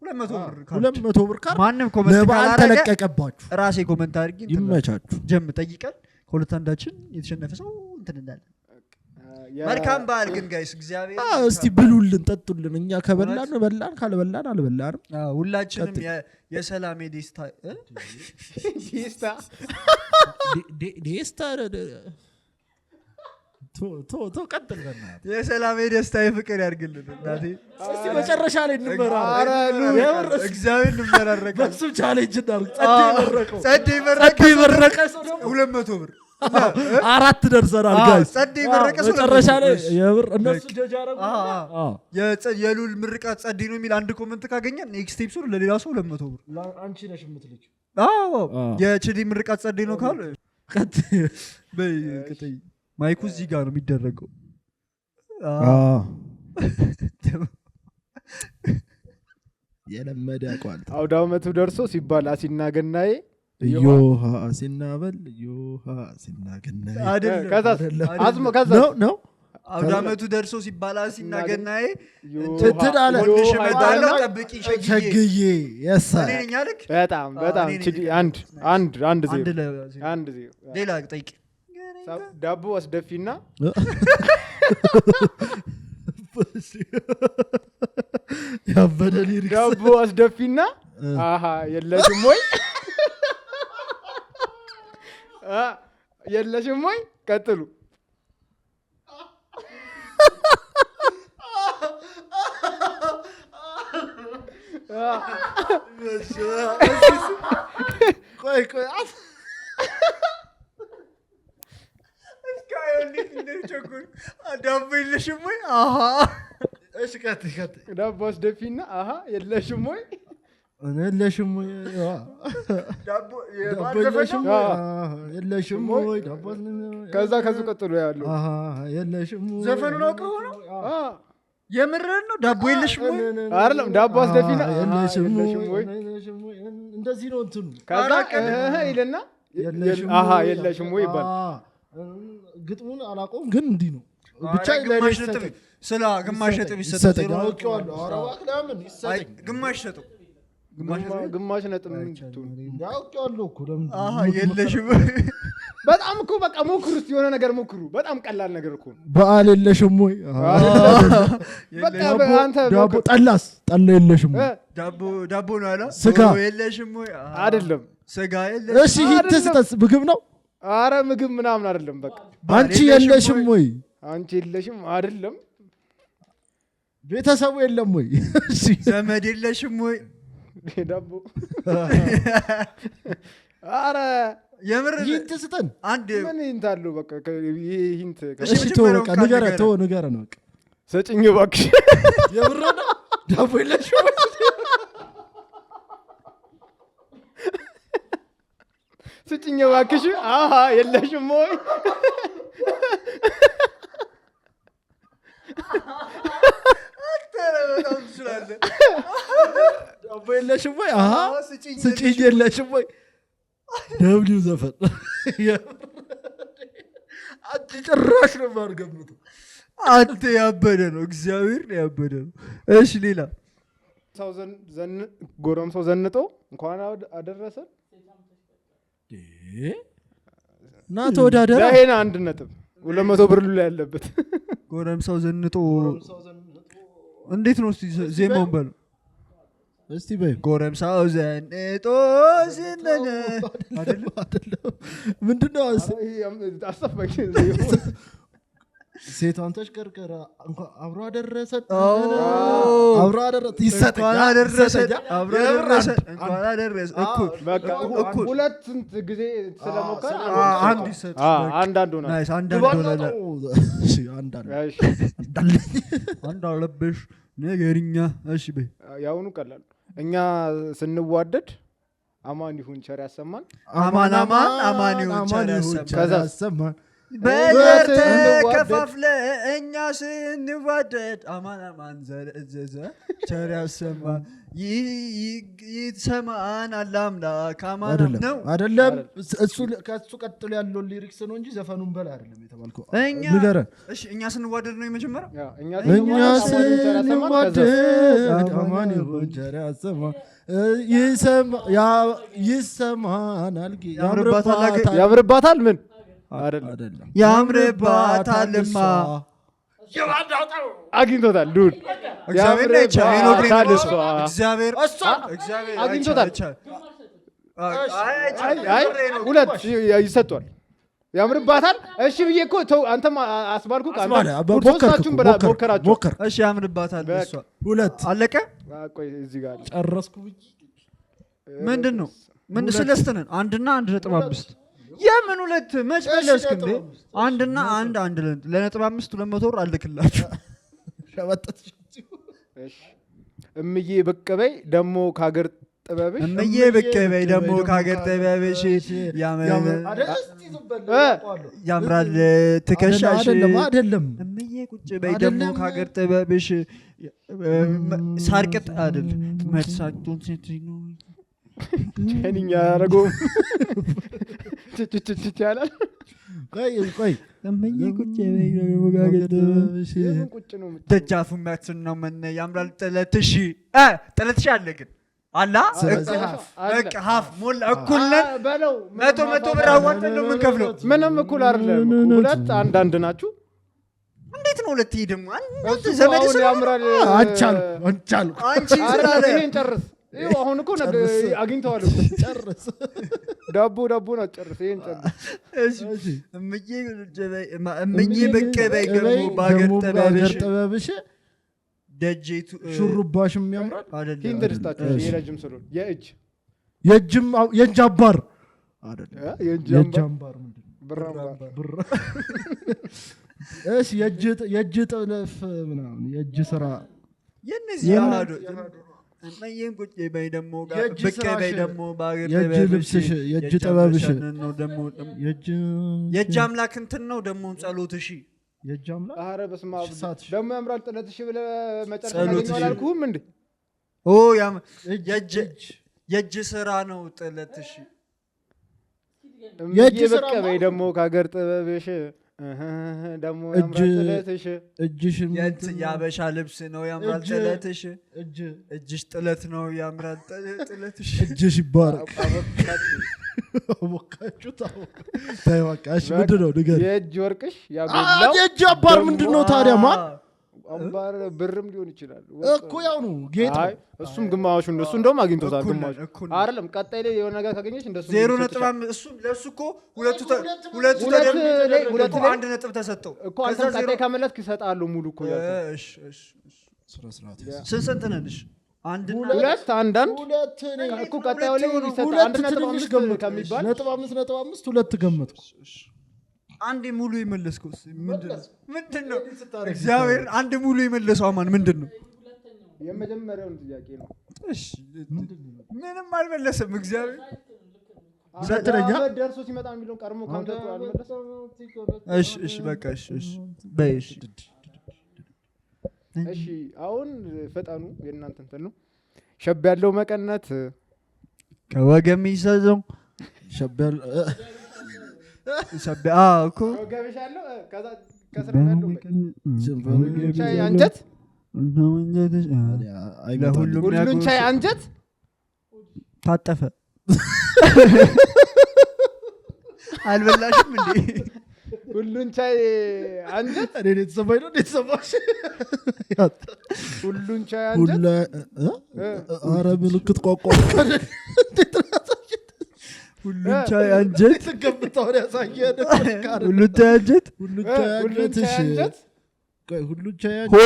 S1: 200 ብር ካርድ
S2: ማንንም ኮሜንት ካላረገባችሁ
S1: ራሴ ኮሜንት አድርጊ
S2: ይመቻችሁ
S1: ጀም ጠይቀን ከሁለት አንዳችን የተሸነፈ ሰው እንትን እንዳለን መልካም በዓል ግን ጋይስ እግዚአብሔር
S2: እስቲ ብሉልን ጠጡልን እኛ ከበላን በላን ካልበላን አልበላንም
S1: ሁላችንም የሰላም
S2: ዴስታ ቶ ቀጥል በእናትህ
S1: የሰላም ደስታ የፍቅር ያርግልን እናቴ
S2: እስቲ መጨረሻ ላይ
S1: እንመራረቅ እግዚአብሔር እንመራረቅ
S2: በሱ ቻሌንጅ እናርግ
S1: ጸዴ መረቀ 200 ብር
S2: አራት ደርሰናል ጋይስ
S1: ጸዴ መረቀ
S2: መጨረሻ ላይ የብር እነሱ ጀጅ ያረጉ
S1: የሉል ምርቃት ጸዴ ነው የሚል አንድ ኮሜንት ካገኘን ኔክስት ኤፒሶድ ለሌላ ሰው 200 ብር
S2: አንቺ ነሽ የምትልጅ
S1: የችዲ ምርቃት ጸዴ ነው ካል በይ ማይኩ እዚህ ጋር ነው የሚደረገው
S2: የለመደ ያቋል
S3: አውደ ዓመቱ ደርሶ ሲባል አሲና ገናዬ
S2: ዮሃ ሲናበል ዮሃ ሲናገናዬ
S3: አይደለም ከዛ
S2: ነው
S1: አውደ ዓመቱ ደርሶ ሲባል አሲና ገናዬ
S2: ትዳለ
S1: ወንሽ መጣለው ጠብቂ
S2: ሸግዬ ያሳይ
S3: እኔ ነኝ አልክ በጣም ችዲ አንድ ዜሮ
S1: ሌላ ጠይቅ
S3: ዳቦ አስደፊና
S2: ያበደ ሊሪክስ
S3: ዳቦ አስደፊና የለሽም ወይ የለሽም ወይ ቀጥሉ
S2: ቆይ
S1: ዳቦ የለሽም ወይ
S2: እሺ ቀጥይ
S3: ዳቦ አስደፊና የለሽም ወይ
S2: የለሽም ወይ
S1: ዳቦ
S2: የለሽም ወይ ዳቦ
S3: ከዛ ቀጥሎ ያለው
S2: የለሽም
S1: ዘፈኑን አውቀው ነው የምርህን ነው ዳቦ የለሽም ወይ
S3: አይደለም ዳቦ አስደፊና
S2: የለሽም ወይ እንደዚህ ነው እንትኑ
S3: ከዛ ይልና የለሽም ወይ ይባል
S2: ግጥሙን አላውቀውም ግን እንዲህ ነው ብቻ
S1: ግማሽ ነጥብ ስለ ግማሽ ነጥብ ይሰጠኝ
S2: አውቄዋለሁ። ኧረ እባክህ ለምን ይሰጠኝ?
S1: ግማሽ ሰጠው
S3: ግማሽ ነጥብ
S2: አውቄዋለሁ እኮ ለምን
S1: የለሽም
S3: በጣም እኮ በቃ ሞክሩ እስኪ የሆነ ነገር ሞክሩ በጣም ቀላል ነገር እኮ
S2: በዓል የለሽም ወይ
S3: በቃ አንተ
S2: ዳቦ ጠላስ ጠላ የለሽም ወይ
S1: ዳቦ ነው አለ
S2: ስጋ
S1: የለሽም ወይ
S3: አይደለም
S1: ስጋ የለሽም
S2: እሺ ሂትስተስ ምግብ ነው
S3: አረ ምግብ ምናምን አይደለም በቃ
S2: አንቺ የለሽም ወይ
S3: አንቺ የለሽም አይደለም
S2: ቤተሰቡ የለም ወይ እሺ
S1: ዘመድ የለሽም ወይ
S3: ዳቦ አረ
S2: የምር ሂንት ስጠን
S1: አንድ
S3: ምን ሂንት አለው በቃ ይሄ ሂንት
S2: እሺ ተው በቃ ንገረን በቃ
S3: ሰጭኝ እባክሽ
S2: የምር ዳቦ የለሽም
S3: ሰጭኝ እባክሽ አሃ የለሽም ወይ
S2: ዳቦ የለሽም ወይ አሃ ስጭኝ የለሽም ወይ ደብሊው ዘፈን አንተ ጭራሽ ነው ማርገምቱ
S1: አንተ ያበደ ነው እግዚአብሔር ያበደ ነው እሺ ሌላ
S3: ጎረምሳው ዘንጦ እንኳን አደረሰ
S2: ና ተወዳደረ
S3: ለሄና 1 ነጥብ 200 ብር ላይ ያለበት
S1: ጎረምሳው ዘንጦ እንዴት ነው እስቲ ዜማውን በሉ
S2: እስቲ በይ
S1: ጎረምሳው ዘንጦ ሲነነ
S2: አይደለም ምንድነው
S3: አስተፋቂ
S2: ሴቷን ተሽከርከራ አብሮ አደረሰን አብሮ አደረሰ ይሰጣል
S1: እንኳን አደረሰ
S3: እኩል ሁለት ጊዜ ስለሞከረ
S1: አንድ ይሰጥ
S3: አንድ ሆነ
S1: ናይስ አንድ አለብሽ ነገርኛ እሺ በይ
S3: ያውኑ ቀላል እኛ ስንዋደድ አማን ይሁን ቸር ያሰማን
S1: አማን ይሁን ቸር
S2: ያሰማን
S1: በዘር ተከፋፍለ እኛ ስንዋደድ አማን ዘዘ ቸር ያሰማን ይሰማን አላምላክ አማን ነው
S2: አይደለም እሱ ከሱ ቀጥሎ ያለው ሊሪክስ ነው እንጂ ዘፈኑን በላ አይደለም የተባልከው ንገረን
S1: እሺ እኛ ስንዋደድ ነው የመጀመሪያው
S2: እኛ ስንዋደድ አማን ይሁን ቸር ያሰማን ይሰማናል
S3: ያምርባታል ምን
S2: አይደለም
S1: ያምርባታልማ
S3: አግኝቶታል ዱድ
S1: እግዚአብሔር
S3: አግኝቶታል ሁለት ይሰጧል ያምርባታል እሺ ብዬ እኮ ተው አንተም አስባልኩ ሶስታችሁም ሞከራችሁ
S1: እሺ ያምርባታል እሷ
S2: ሁለት
S1: አለቀ
S3: ቆይ እዚህ ጋር
S2: ጨረስኩ
S1: ምንድነው ምን ስለስተነን 1.5 የምን ሁለት መች መለስክ እንዴ 1 ለ.5 200 ብር አልክላችሁ
S2: ሸበጠት
S3: እሺ እምዬ በቀበይ ደሞ ካገር ጥበብሽ
S1: እምዬ በቀበይ ደሞ ካገር ጥበብሽ ያምራል ትከሻሽ
S2: አይደለም
S1: እምዬ ቁጭ በይ ደሞ ካገር ጥበብሽ ሳርቅጥ አይደል መርሳቱን ሲትሪኑ
S3: ቸኒኛ ያረገው ይቻላል
S2: ቆይ
S1: እምዬ ቁጭ በይ ደሞ ካገር ጥበብሽ ደጃፉ ማክስን ነው ምን ያምራል ጥለትሽ አለ ግን አላ በቃ ሀፍ ሞላ እኩል ነን
S3: በለው
S1: 100 ብር አዋጥተን ነው የምንከፍለው
S3: ምንም እኩል አይደለም ሁለት አንድ ናችሁ
S1: እንዴት ነው ሁለት ይደም
S3: አንተ ዘመድ ያምራል
S2: አንቻል
S1: አንቺ
S3: ይሄን ጨርስ ይሄው አሁን እኮ አግኝተዋል እኮ
S2: ጨርስ
S3: ዳቦ ነው ጨርስ ይሄን ጨርስ
S1: እሺ እምዬ በቀበይ ገሞ ባገር ጥበብሽ ደጄቱ
S2: ሹሩባሽም ያምራል
S1: አይደለም
S3: ሂንድርስታችሁ የረጅም ስለሆነ
S2: የእጅ አባር አይደለም የእጅ አባር
S3: ብር
S2: እሺ የእጅ ጥለፍ ምናምን የእጅ ስራ
S1: የነዚህ ያማዶ እመዬን ቁጭ በይ ደሞ በቀበይ ደሞ ባገር
S2: ልብስሽ የእጅ ጥበብሽ
S1: ነው ደሞ የእጅ አምላክ እንትን ነው ደሞ ጸሎትሽ
S2: የጃምላ
S3: አረ በስመ አብ ደሞ ያምራል ጥለትሽ ብለ መጨረሻ
S1: ጸሎትሽ
S3: አላልኩም እንዴ
S1: የእጅ ስራ ነው ጥለትሽ
S3: የእጅ ስራ በይ ደሞ ካገር ጥበብሽ ደግሞ ያምራል ጥለትሽ
S2: እጅሽም
S1: ያበሻ ልብስ ነው ያምራል ጥለትሽ እጅሽ ጥለት ነው ያምራል ጥለትሽ
S2: እጅሽ ይባረክ አቦካችሁ ታወቃሽ ምንድነው ንገር
S3: የእጅ ወርቅሽ ያጎላው
S2: የእጅ አባር ምንድነው ታዲያ ማን
S3: አምባር ብርም ሊሆን ይችላል
S2: እኮ ያው ነው ጌጥ
S3: እሱም ግማሹ እንደሱ እንደውም አግኝቶታል ግማሹ አይደለም ቀጣይ ላይ የሆነ ነገር ካገኘሽ እንደሱ
S1: 0.5 እሱም ለሱ እኮ ሁለቱ አንድ ነጥብ ተሰጠው
S3: እኮ አንተ ቀጣይ ካመለጥክ ይሰጣሉ ሙሉ እኮ ያልኩ
S1: እሺ ስንት ነሽ አንድ
S3: ሁለት እኮ ቀጣዩ ላይ ይሰጣል 1.5 ከሚባል
S2: 1.5 ሁለት ገመትኩ
S1: አንድ ሙሉ ይመለስከው ምንድነው እግዚአብሔር አንድ ሙሉ ይመለሰው አማን ምንድነው
S3: የመጀመሪያው ጥያቄ ነው
S1: እሺ ምንም አልመለሰም እግዚአብሔር
S2: ሁለተኛ
S3: ደርሶ ሲመጣ የሚለውን ቀርሞ ካንተቱ አልመለሰም
S1: እሺ በቃ እሺ በይሽ
S3: እሺ አሁን ፈጣኑ የእናንተ እንትን ነው ሸብ ያለው መቀነት
S1: ከወገም ይሰዘው እኮ
S3: ወገምሻለሁ ከዛ ከስራ ያለው ቻይ አንጀት ሁሉን ቻይ አንጀት
S1: ታጠፈ አልበላሽም እንዴ
S3: ሁሉን ቻይ አንጀት
S2: እኔ ተሰማኝ ነው ተሰማሽ
S3: ሁሉን ቻይ አንጀት
S2: አረ ምልክት ቋቋ
S1: ሁሉን ቻይ አንጀት
S2: ተገብታው ያሳየን
S1: ሁሉን ቻይ አንጀት
S2: ሁሉን ቻይ አንጀት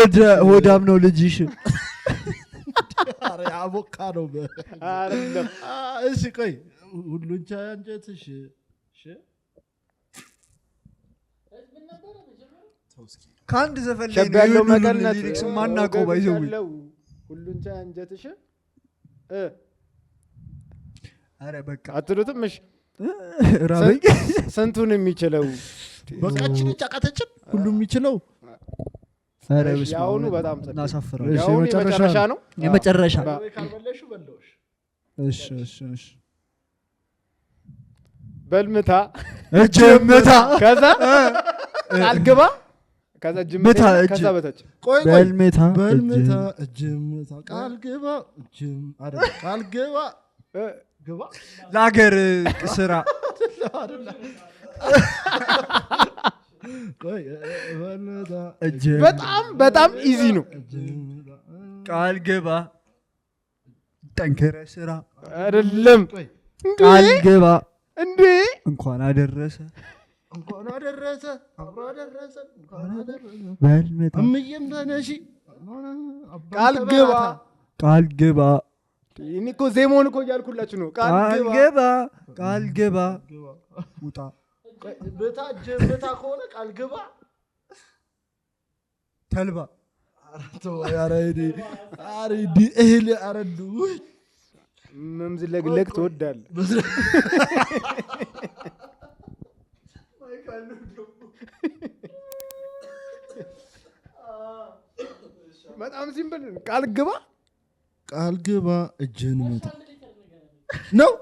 S1: ሆዳም ነው ልጅሽ
S2: አረ አቦካ ነው
S3: አይደለም
S2: እሺ ቆይ ሁሉን ቻይ አንጀትሽ እሺ
S1: ካንድ ዘፈን ላይ ነው መቀነት ሊሪክስ ማናቀው ባይዘው
S3: ሁሉን ቻይ አንጀትሽ
S1: አረ በቃ
S3: አትሉትም እሺ
S1: ራበይ
S3: ስንቱን የሚችለው
S2: በቃችን ጫቃተችን ሁሉም የሚችለው
S1: አረ በስመ
S3: ያውኑ በጣም
S1: እናሳፍራው
S3: ያውኑ የመጨረሻ ነው
S1: የመጨረሻ
S2: ካልበለሽ በለውሽ
S1: እሺ
S3: በልምታ
S1: እጅምታ
S3: ከዛ ቃልግባ ከዛ ጅምታ ከዛ በታች
S2: ቆይ
S1: በልምታ
S2: እጅምታ ቃልግባ ቃልግባ ግባ
S1: ለሀገር ስራ
S3: በጣም ኢዚ ነው
S1: ቃል ግባ ጠንከረ ስራ
S3: አይደለም
S1: ቃል ግባ
S3: እንዴ
S1: እንኳን አደረሰ
S2: አብሮ አደረሰ
S1: በልምታ
S2: እምዬም ተነሺ
S1: ቃል ግባ
S3: እኔ እኮ ዜማውን እኮ እያልኩላችሁ ነው
S1: ቃል ግባ ውጣ
S2: በታ ከሆነ ቃል ግባ
S1: ተልባ
S2: አረዲ እህል አረዱ
S3: መምዝለግለግ ትወዳለህ በጣም ሲምፕል ቃል ግባ
S2: እጅን መታ ነው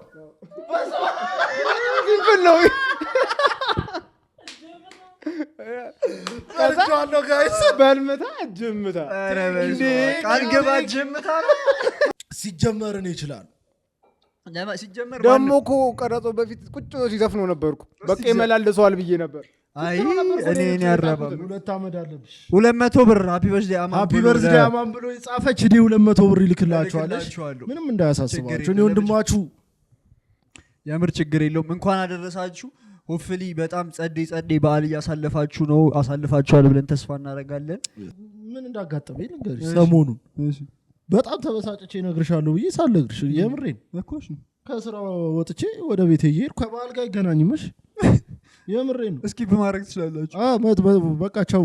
S3: ሲምፕል ነው
S2: ቀርጫለሁ ጋይስ
S3: በልምታ ጅምታ
S1: እንዴ ቃል ግባ ጅምታ
S2: ሲጀመር ነው ይችላል
S1: ሲጀመር
S3: ደሞ እኮ ቀረጾ በፊት ቁጭ ሲዘፍነው ነበርኩ በቃ ይመላለሰዋል ብዬ ነበር
S1: አይ እኔ ያረባም
S2: 2 አመት አለብሽ
S1: 200 ብር ሃፒ በርዝዴይ
S2: አማን ብሎ ይጻፈች ዲ 200 ብር ይልክላችኋለሽ ምንም እንዳያሳስባችሁ እኔ ወንድማችሁ
S1: ያምር ችግር የለውም እንኳን አደረሳችሁ ሆፕፉሊ በጣም ጸዴ በዓል ያሳለፋችሁ ነው አሳልፋችኋል ብለን ተስፋ እናደርጋለን
S2: ምን እንዳጋጠመኝ ልንገርሽ ሰሞኑን በጣም ተበሳጨቼ ነግርሻለሁ ብዬ ሳልነግርሽ የምሬን
S1: እኮሽ
S2: ከስራ ወጥቼ ወደ ቤት እየሄድኩ ከበዓል ጋር ይገናኝምሽ የምሬን ነው
S1: እስኪ በማድረግ ትችላላችሁ
S2: በቃ ቻው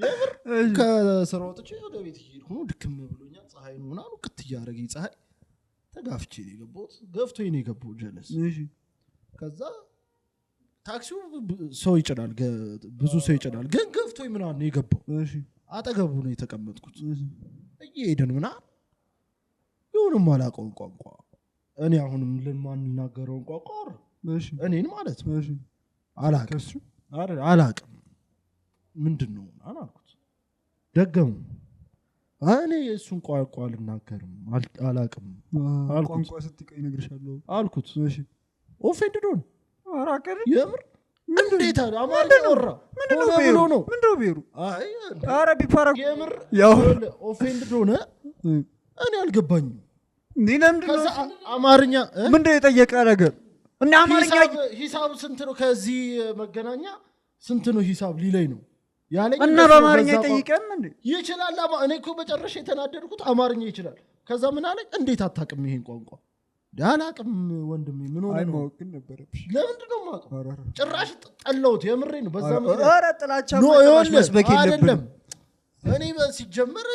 S2: የምር ከስራ ወጥቼ ወደ ቤት እየሄድኩ ነው ድክም ብሎኛል ፀሐይ ነው ምናምን ቅት እያደረገኝ ፀሐይ ተጋፍቼ ነው የገባሁት ገፍቶኝ ነው የገባሁት ጀለስ ከዛ ታክሲው ሰው ይጭናል ብዙ ሰው ይጭናል ግን ገፍቶኝ ምናምን ነው የገባው አጠገቡ ነው የተቀመጥኩት እየሄድን ምናምን ይሁንም አላውቀውም ቋንቋ እኔ አሁንም ለማን እናገረውን ቋንቋ እኔን ማለት አላውቅም አላቅም ምንድነው አላልኩት ደገሙ እኔ እሱን ቋንቋ አልናገርም አላቅም አልኩት
S1: ቋንቋ ስትቀይ ነግርሻለሁ
S2: አልኩት እሺ ኦፌንድድ ሆነ
S1: አራቀር
S2: የምር እንዴት አማርኛ ወራ
S1: ምንድነው ቤሩ
S2: አይ
S1: አረቢ ፓራ
S2: የምር
S1: ያው
S2: ኦፌንድድ ሆነ እኔ አልገባኝም
S1: ለምንድነው
S2: አማርኛ
S1: ምንድነው የጠየቀ ነገር እና አማርኛ
S2: ሂሳብ ስንት ነው ከዚህ መገናኛ ስንት ነው ሂሳብ ሊለኝ ነው ያለኝ
S1: እና በአማርኛ ይጠይቀም እንዴ
S2: ይችላል እኔ እኮ በጨረሽ የተናደድኩት አማርኛ ይችላል ከዛ ምን አለኝ እንዴት አታውቅም ይሄን ቋንቋ ዳላቅም ወንድሜ ምን ሆነ ነው
S1: ማወቅ ነበረብሽ
S2: ለምንድን ነው ማውቀው ጭራሽ ጠላሁት የምሬ ነው በዛ
S1: ኧረ ጥላቻ ማጥፋት መስበክ የለብንም
S2: እኔ ሲጀመር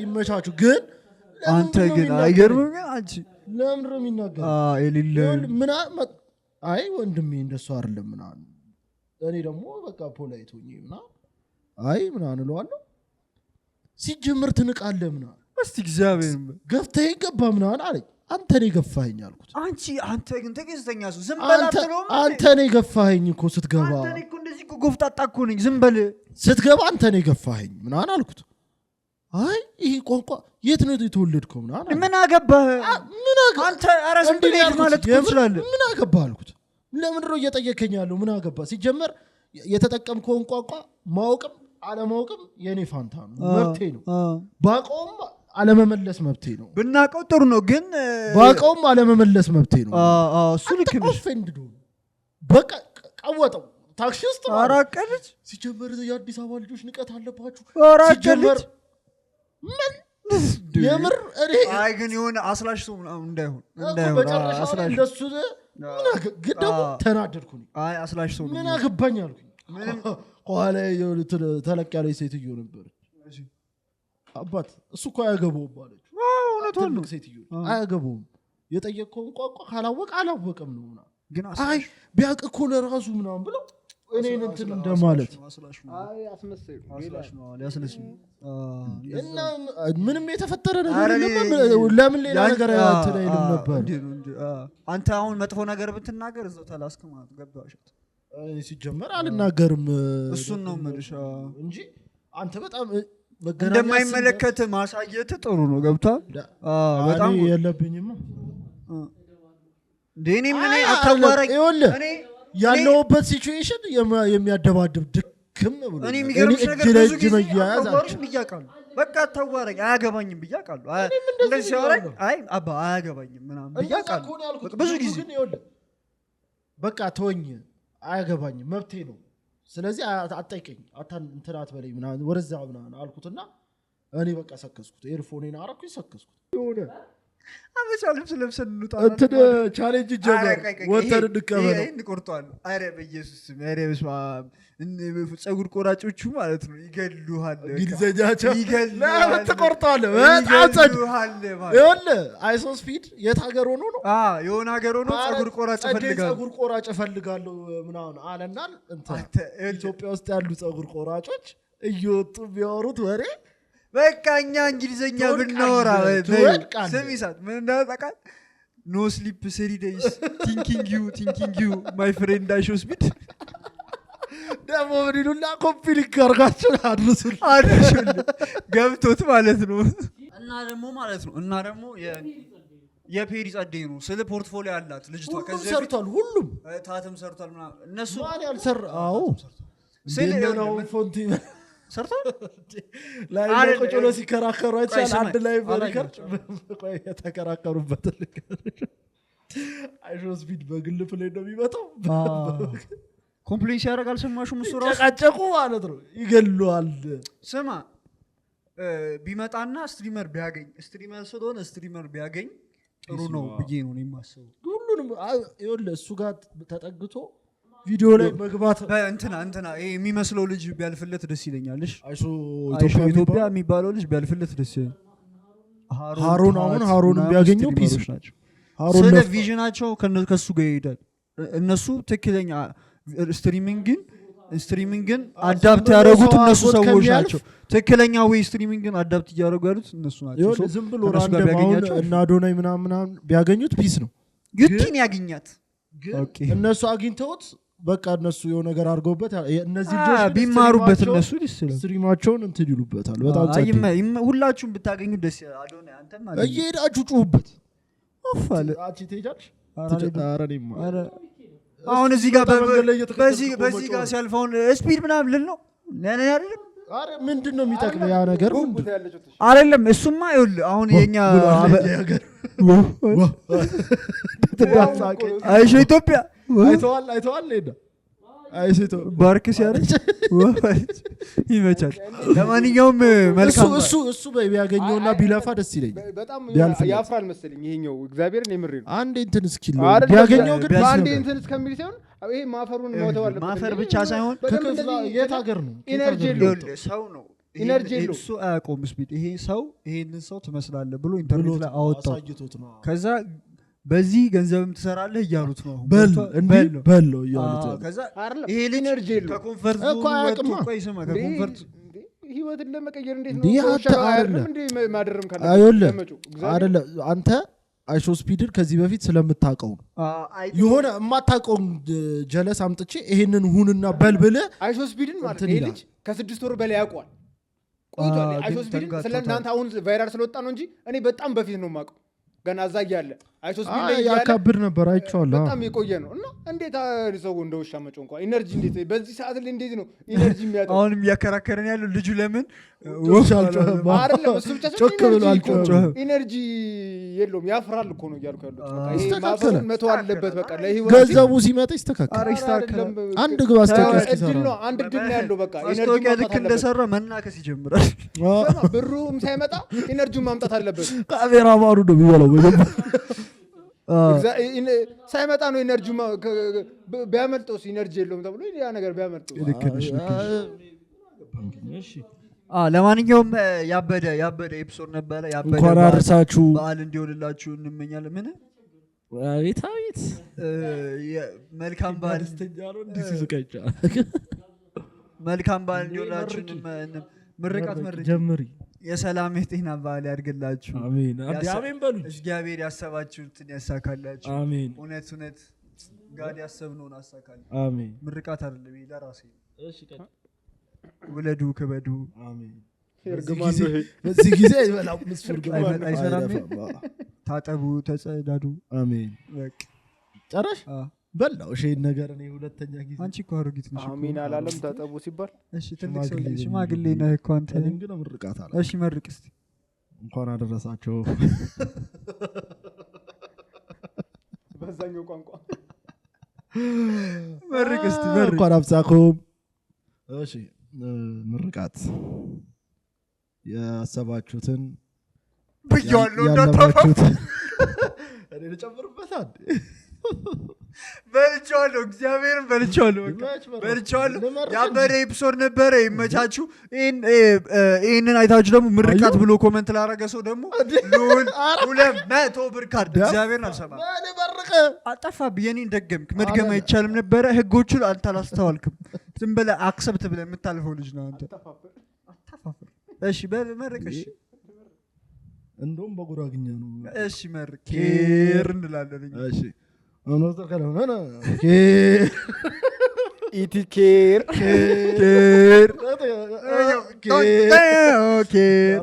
S2: ይመቻቹ ግን
S1: አንተ ግን አይገርምም ግን አንቺ
S2: ለምን ነው የሚናገር
S1: የሌለ
S2: ምን አይ ወንድሜ እንደሱ አይደለም ምን እኔ ደግሞ በቃ ፖላይት ሆኜ ምን አይ ምን አንለዋለሁ ሲጀምር ትንቃለህ ምን
S1: እስቲ እግዚአብሔር
S2: ገፍተህ ገባ ምን አለኝ አንተ ነህ ገፋኸኝ አልኩት
S1: አንተ ግን ተገዝተኛ ሰው ዝም በል አትለውም
S2: አንተ ነህ ገፋኸኝ እኮ ስትገባ
S1: አንተ ነህ እኮ እንደዚህ እኮ ጎፍጣጣ እኮ ነኝ ዝም በል
S2: ስትገባ አንተ ነህ ገፋኸኝ ምን አልኩት አይ ይሄ ቋንቋ የት ነው የተወለድከው
S1: ምን አገባህ አንተ ኧረ ዝም ብለህ ማለት ትችላለህ
S2: ምን አገባህ አልኩት ለምን ነው እየጠየከኝ ያለው ምን አገባህ ሲጀመር የተጠቀምከውን ቋንቋ ማወቅም አለማወቅም የኔ ፋንታ ነው መብቴ ነው ባቀውም አለመመለስ መብቴ ነው
S1: ብናቀው ጥሩ ነው ግን
S2: ባቀውም አለመመለስ መብቴ ነው
S1: እሱ ልክ ነው
S2: ኦፌንድድ በቃ ቀወጠው ታክሲ ውስጥ
S1: አራቀልጅ
S2: ሲጀመር የአዲስ አበባ ልጆች ንቀት አለባችሁ
S1: ሲጀመር
S2: ምን የምር እኔ
S1: አይ ግን የሆነ አስላሽ ሰው እንዳይሆን
S2: አስላሽ እንደሱ ግን ደግሞ ተናደድኩኝ
S1: አይ አስላሽ ሰው
S2: ምን አገባኝ አልኩኝ ኋላ ተለቅ ያለ ሴትዮ ነበር አባት እሱ እኮ አያገባውም አለች እውነቱን ነው ሴትዮ አያገባውም የጠየቀውን ቋንቋ ካላወቀ አላወቀም ነው
S1: ግን
S2: አይ ቢያውቅ እኮ ለራሱ ምናምን ብለው እኔን እንትን እንደማለት
S3: አይ አስመሰይ
S1: ሊያስነስ
S2: እና ምንም የተፈጠረ ነገር ለምን ሌላ ነገር አትለይልም ነበር
S1: አንተ አሁን መጥፎ ነገር ብትናገር እዛው ተላስክ ማለት ገባሽት
S2: ሲጀመር አልናገርም
S1: እሱን ነው መልሻ
S2: እንጂ አንተ በጣም
S1: እንደማይመለከት ማሳየት ጥሩ ነው ገብቷል በጣም
S2: የለብኝማ
S1: ደኔ ምን አታዋራኝ
S2: እኔ ያለውበት ሲቹዌሽን የሚያደባድብ ድክም ብሎ
S1: እኔ የሚገርምሽ ነገር ብዙ ጊዜ አታዋራኝ ብያቃሉ በቃ አታዋራኝ አያገባኝም ብያቃሉ እንደዚህ ሲያወራኝ አይ አባ አያገባኝም ምናምን ብያቃሉ ብዙ ጊዜ
S2: በቃ ተወኝ አያገባኝም መብቴ ነው ስለዚህ አጣይቀኝ እንትን አትበለኝ ምናምን ወረዛ ምናምን አልኩትና እኔ በቃ ሰከስኩት ኤርፎኔን አረኩኝ ሰከስኩት የሆነ
S1: አመቻለም ስለብሰን እንውጣ
S2: እንትን ቻሌንጅ ጀመር ወተር እንቀበለው
S1: እንቆርጣለን አረ በኢየሱስ ስም አረ በስመ አብ ጸጉር ቆራጮቹ ማለት ነው ይገሉሃል
S2: ግልዘጃቸው ይገሉሃል ተቆርጣለህ በጣም ጸድ ይኸውልህ አይሶ ስፒድ የት ሀገር ሆኖ ነው
S1: የሆነ ሀገር ሆኖ ጸጉር ቆራጭ ፈልጋለሁ
S2: ጸጉር ቆራጭ ፈልጋለሁ ምናምን አለና እንትን ኢትዮጵያ ውስጥ ያሉ ጸጉር ቆራጮች እየወጡ ቢያወሩት ወሬ
S1: በቃ እኛ እንግሊዘኛ ብናወራ ስሚሳት ምን እንዳታውቃል ኖ ስሊፕ 3 days thinking you my friend I show speed
S2: ደግሞ ምንሉላ ኮምፒሊክ አርጋችሁ አድርሱል
S1: ገብቶት ማለት ነው እና ደግሞ የፔሪ ጸዴ ነው ስለ ፖርትፎሊዮ አላት ልጅቷ
S2: ከዚህ ሰርቷል ሁሉም
S1: ታተም ሰርቷል ምናምን እነሱ
S2: ማን ያልሰራ ስለሌላው ፎንቲ
S1: ሰርቷል
S2: ላይ ቆጮሎ ሲከራከሩ አይቻል አንድ ላይ በሪከርድ ቆይ የተከራከሩበት አይሾ ስፒድ በግል ፕሌይ ነው የሚመጣው
S1: ኮምፕሌንስ ያደርጋል ሰማሹ እሱ ራሱ
S2: ተቃጨቁ ማለት ነው ይገሉዋል
S1: ስማ ቢመጣና ስትሪመር ቢያገኝ ስትሪመር ስለሆነ ስትሪመር ቢያገኝ ጥሩ ነው ብዬ ነው የማስበው
S2: ሁሉንም ይኸውልህ እሱ ጋር ተጠግቶ ቪዲዮ ላይ መግባት
S1: እንትና የሚመስለው ልጅ ቢያልፍለት ደስ ይለኛልሽ አይሶ ኢትዮጵያ የሚባለው ልጅ ቢያልፍለት ደስ ይለኛል
S2: ሃሩን ቢያገኘው ፒስ
S1: ናቸው ስለ ቪዥናቸው ከሱ ጋር ይሄዳል እነሱ ትክክለኛ ስትሪሚንግን አዳፕት ያደረጉት እነሱ ሰዎች ናቸው ትክክለኛ ወይ ስትሪሚንግን አዳፕት እያደረጉ ያሉት እነሱ ናቸው
S2: ዝም ብሎ ራንደም አሁን እና ዶናይ ምናምን ቢያገኙት ፒስ ነው
S1: ግቲን ያገኛት
S2: እነሱ አግኝተውት በቃ እነሱ የሆነ ነገር አድርገውበት እነዚህ ልጆች
S1: ቢማሩበት እነሱ
S2: ስትሪማቸውን እንትን ይሉበታል በጣም
S1: ሁላችሁም ብታገኙ ደስ ያለውና አንተም ማለት
S2: እየሄዳችሁ ጩሁበት
S1: አፋለ
S2: አቺ ተጃች
S1: አሁን እዚህ ጋር በዚህ ጋር ሲያልፈውን ስፒድ ምናምን ልል ነው ነነ አይደለም
S2: አረ ምንድነው የሚጠቅመው ያ ነገር
S1: አይደለም እሱማ ይኸውልህ አሁን የኛ አይሾ ኢትዮጵያ
S2: አይተዋል ሄዳ
S1: አይሰቶ ባርክ ሲያረች ይመቻል ለማንኛውም መልካም
S2: እሱ ቢያገኘውና ቢለፋ ደስ ይለኝ
S3: በጣም ያፍራል መሰለኝ ይሄኛው እግዚአብሔርን የምር ነው
S2: አንዴ እንትን እስኪል ቢያገኘው ግን
S3: አንዴ እንትን እስከሚል ሳይሆን ይሄ ማፈሩን ሞተው አለ
S1: ማፈር ብቻ ሳይሆን
S2: ከክፍላ የት ሀገር ነው
S3: ኢነርጂ
S1: ሰው ነው
S3: ኢነርጂ
S1: እሱ አያቆም ስፒድ ይሄ ሰው ይሄንን ሰው ትመስላለህ ብሎ ኢንተርኔት ላይ አወጣው ከዛ በዚህ ገንዘብም ትሰራለህ እያሉት ነው
S2: በለው እያሉት
S1: ከዛ ይሄ ኢነርጂ ከኮንፈርት ከኮንፈርት
S3: ህይወትን ለመቀየር እንዴት ነው
S2: አይደለም
S3: ማደረም ካለ
S2: አይደለም አንተ አይሾ ስፒድን ከዚህ በፊት ስለምታውቀው ነው የሆነ የማታውቀው ጀለስ አምጥቼ ይሄንን ሁንና በልብለ
S3: አይሾ ስፒድን ማለት ነው ልጅ ከ6 ወር በላይ ያውቋል ቆይቷል አይሾ ስፒድን ስለናንተ አሁን ቫይራል ስለወጣ ነው እንጂ እኔ በጣም በፊት ነው የማውቀው ገና አዛ ያለ አይሶ ስፒድ ላይ
S2: ያካብር ነበር አይቻለሁ
S3: በጣም የቆየ ነው እና እንዴት ሰው እንደውሻ መጮ እንኳን ኢነርጂ እንዴት በዚህ ሰዓት ላይ እንዴት ነው ኢነርጂ የሚያጣው
S1: አሁንም ያከራከረን ያለው ልጁ ለምን
S3: አይደለም እሱ ብቻ
S2: ነው
S3: ኢነርጂ የለውም ያፍራል እኮ ነው ያልኩ ያለው በቃ ይሄ ማፈር መተው አለበት በቃ ለህይወት
S2: ገንዘቡ ሲመጣ ይስተካከል አንድ ግብ አስተካክል
S3: ነው አንድ ድል ነው ያለው በቃ
S1: ኢነርጂ ልክ እንደሰራ መናከስ ይጀምራል
S3: ብሩም ሳይመጣ ኢነርጂውን ማምጣት አለበት
S2: ካሜራ ማሩ ነው የሚበላው
S3: ሳይመጣ ነው ኢነርጂ ቢያመልጠውስ ኢነርጂ የለውም ተብሎ ያ ነገር ቢያመልጠው
S1: ለማንኛውም ያበደ ኤፒሶድ ነበረ ያበደ
S2: እንኳን አርሳችሁ
S1: በዓል እንዲሆንላችሁ እንመኛለን ምን
S2: አቤት
S1: መልካም በዓል መልካም በዓል እንዲሆንላችሁ ምርቃት
S2: ጀምሪ
S1: የሰላም የጤና በዓል ያድርግላችሁ
S2: አሜን አሜን በሉ
S1: እግዚአብሔር ያሰባችሁትን ያሳካላችሁ
S2: አሜን
S1: እውነት ጋድ ያሰብነውን አሳካል
S2: አሜን
S1: ምርቃት አይደለም ይላ ራሴ
S2: እሺ
S1: ውለዱ ከበዱ
S3: አሜን
S2: በዚህ ጊዜ አይበላም ምስፍር
S1: አይሰራም ታጠቡ ተጸዳዱ
S2: አሜን
S1: በቃ
S2: ጨረሽ በላው እሺ ነገር እኔ ሁለተኛ ጊዜ
S1: አንቺ እኮ አሮጊት ነሽ
S3: አሜን አላለም ታጠቡ ሲባል
S1: እሺ ትልቅ ሰው ሽማግሌ ነህ እኮ አንተ
S2: ግን ምርቃት አለ
S1: እሺ መርቅ እስቲ
S2: እንኳን አደረሳችሁ
S3: በዛኛው ቋንቋ
S1: መርቅ እስቲ መርቅ
S2: እንኳን አብጻኩም እሺ ምርቃት ያሰባችሁትን
S1: ብያለሁ እንዳታፋችሁ እኔ ልጨምርበት አንዴ በልቻለሁ እግዚአብሔርን በልቻለሁ ያበደ ኤፒሶድ ነበረ ይመቻችሁ ይሄንን አይታችሁ ደግሞ ምርቃት ብሎ ኮሜንት ላደረገ ሰው ደግሞ ሉል 200 ብር ካርድ እግዚአብሔርን አልሰማ አጠፋብህ የኔን ደገምክ መድገም አይቻልም ነበረ ህጎቹን አልታላስተዋልክም ዝም ብለህ አክሰፕት ብለህ የምታልፈው ልጅ ነው አንተ አታፋፍር እሺ በመረቅ እሺ
S2: እንደውም በጉራግኛ ነው
S1: እሺ መርቅ ኬር እንላለን
S2: እሺ ኖስተር ከለና
S3: ኢቲኬር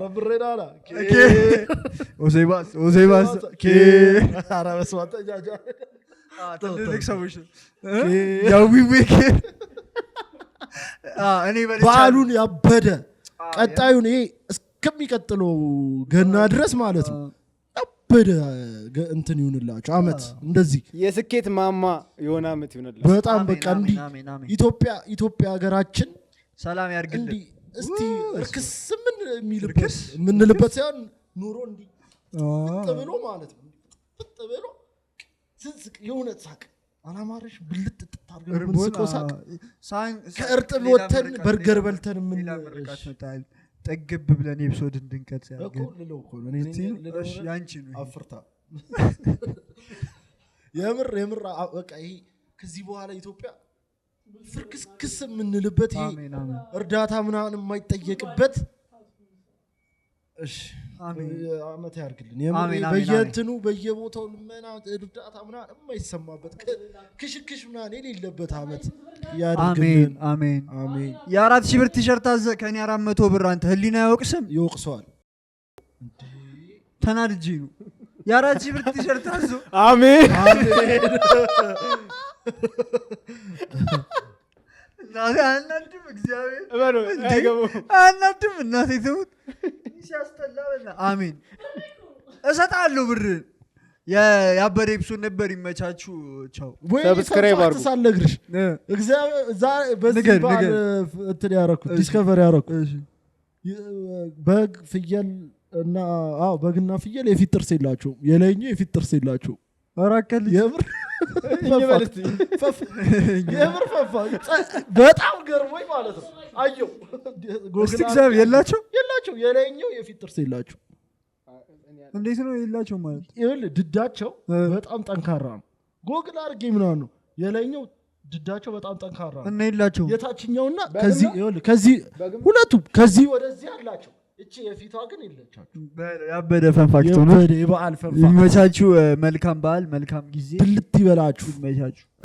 S2: ረብሬዳላ
S1: ኦዜባስ
S2: አራበስዋጣጃጃ
S1: ትልቅ ሰዎች ያዊዌክ እኔ
S2: በዓሉን ያበደ ቀጣዩን ይሄ እስከሚቀጥለው ገና ድረስ ማለት ነው በደ እንትን ይሁንላችሁ አመት እንደዚህ
S3: የስኬት ማማ የሆነ አመት ይሁንላችሁ
S2: በጣም በቃ እንዲ ኢትዮጵያ ሀገራችን
S1: ሰላም ያርግልን
S2: እንዲ እስቲ እርክስ ምን ልበት ሳይሆን ኑሮ እንዲ ተብሎ ማለት ነው ተብሎ ስንስቅ የሆነ ሳቅ አላማረሽ ብልጥ ተጣርገን ምንስቆ ሳቅ ከእርጥብ ወተን በርገር በልተን ምን
S1: ይላል ጠግብ ብለን ኤፒሶድ እንድንቀጥ ያርገን እሺ ያንቺ ነው
S2: አፍርታ የምር በቃ ይሄ ከዚህ በኋላ ኢትዮጵያ ፍርክስክስ ምንልበት ይሄ እርዳታ ምናምን የማይጠየቅበት እሺ አመት ያርግልን በየእንትኑ በየቦታው ልመና እርዳታ ምናምን የማይሰማበት ክሽክሽ ምናምን የሌለበት አመት ያርግልን
S1: አሜን አሜን የ4,000 ብር ቲሸርት አዘ ከኔ 400 ብር አንተ ህሊና ያወቅስም
S2: ይወቅሰዋል
S1: ተናድጄ ነው የ4,000 ብር ቲሸርት አዘ
S3: አሜን
S1: አናድም እግዚአብሔር አናድም እናቴ ተውት ሲያስተላበና አሜን እሰጣለሁ ብር ያበደ ኤፒሶድ ነበር ይመቻችሁ ቻው
S3: ሰብስክራይብ አድርጉ
S2: ተሳለግርሽ እግዚአብሔር በዚህ ባል እንትን ያረኩት ዲስከቨር ያረኩት በግ ፍየል እና በግና ፍየል የፊት ጥርስ የላቸውም የላይኛው የፊት ጥርስ የላቸውም
S1: አራከል
S2: የምር በጣም ገርሞኝ ማለት ነው አየው
S1: ጎግል የላቸው
S2: የላይኛው የፊት ጥርስ የላቸው
S1: እንዴት ነው የላቸው ማለት
S2: ይኸውልህ ድዳቸው በጣም ጠንካራ ነው ጎግል አድርጌ ምናምን ነው የላይኛው ድዳቸው በጣም ጠንካራ ነው
S1: እና የላቸው
S2: የታችኛውና ከዚህ ይኸውልህ ከዚህ ሁለቱም ከዚህ ወደዚህ አላቸው እቺ የፊቷ ግን የለቻችሁ
S1: ያበደ ፈንፋክቶ ነው
S2: የበዓል ፈንፋክቶ
S1: ይመቻችሁ መልካም በዓል መልካም ጊዜ
S2: ብልት ይበላችሁ
S1: ይመቻችሁ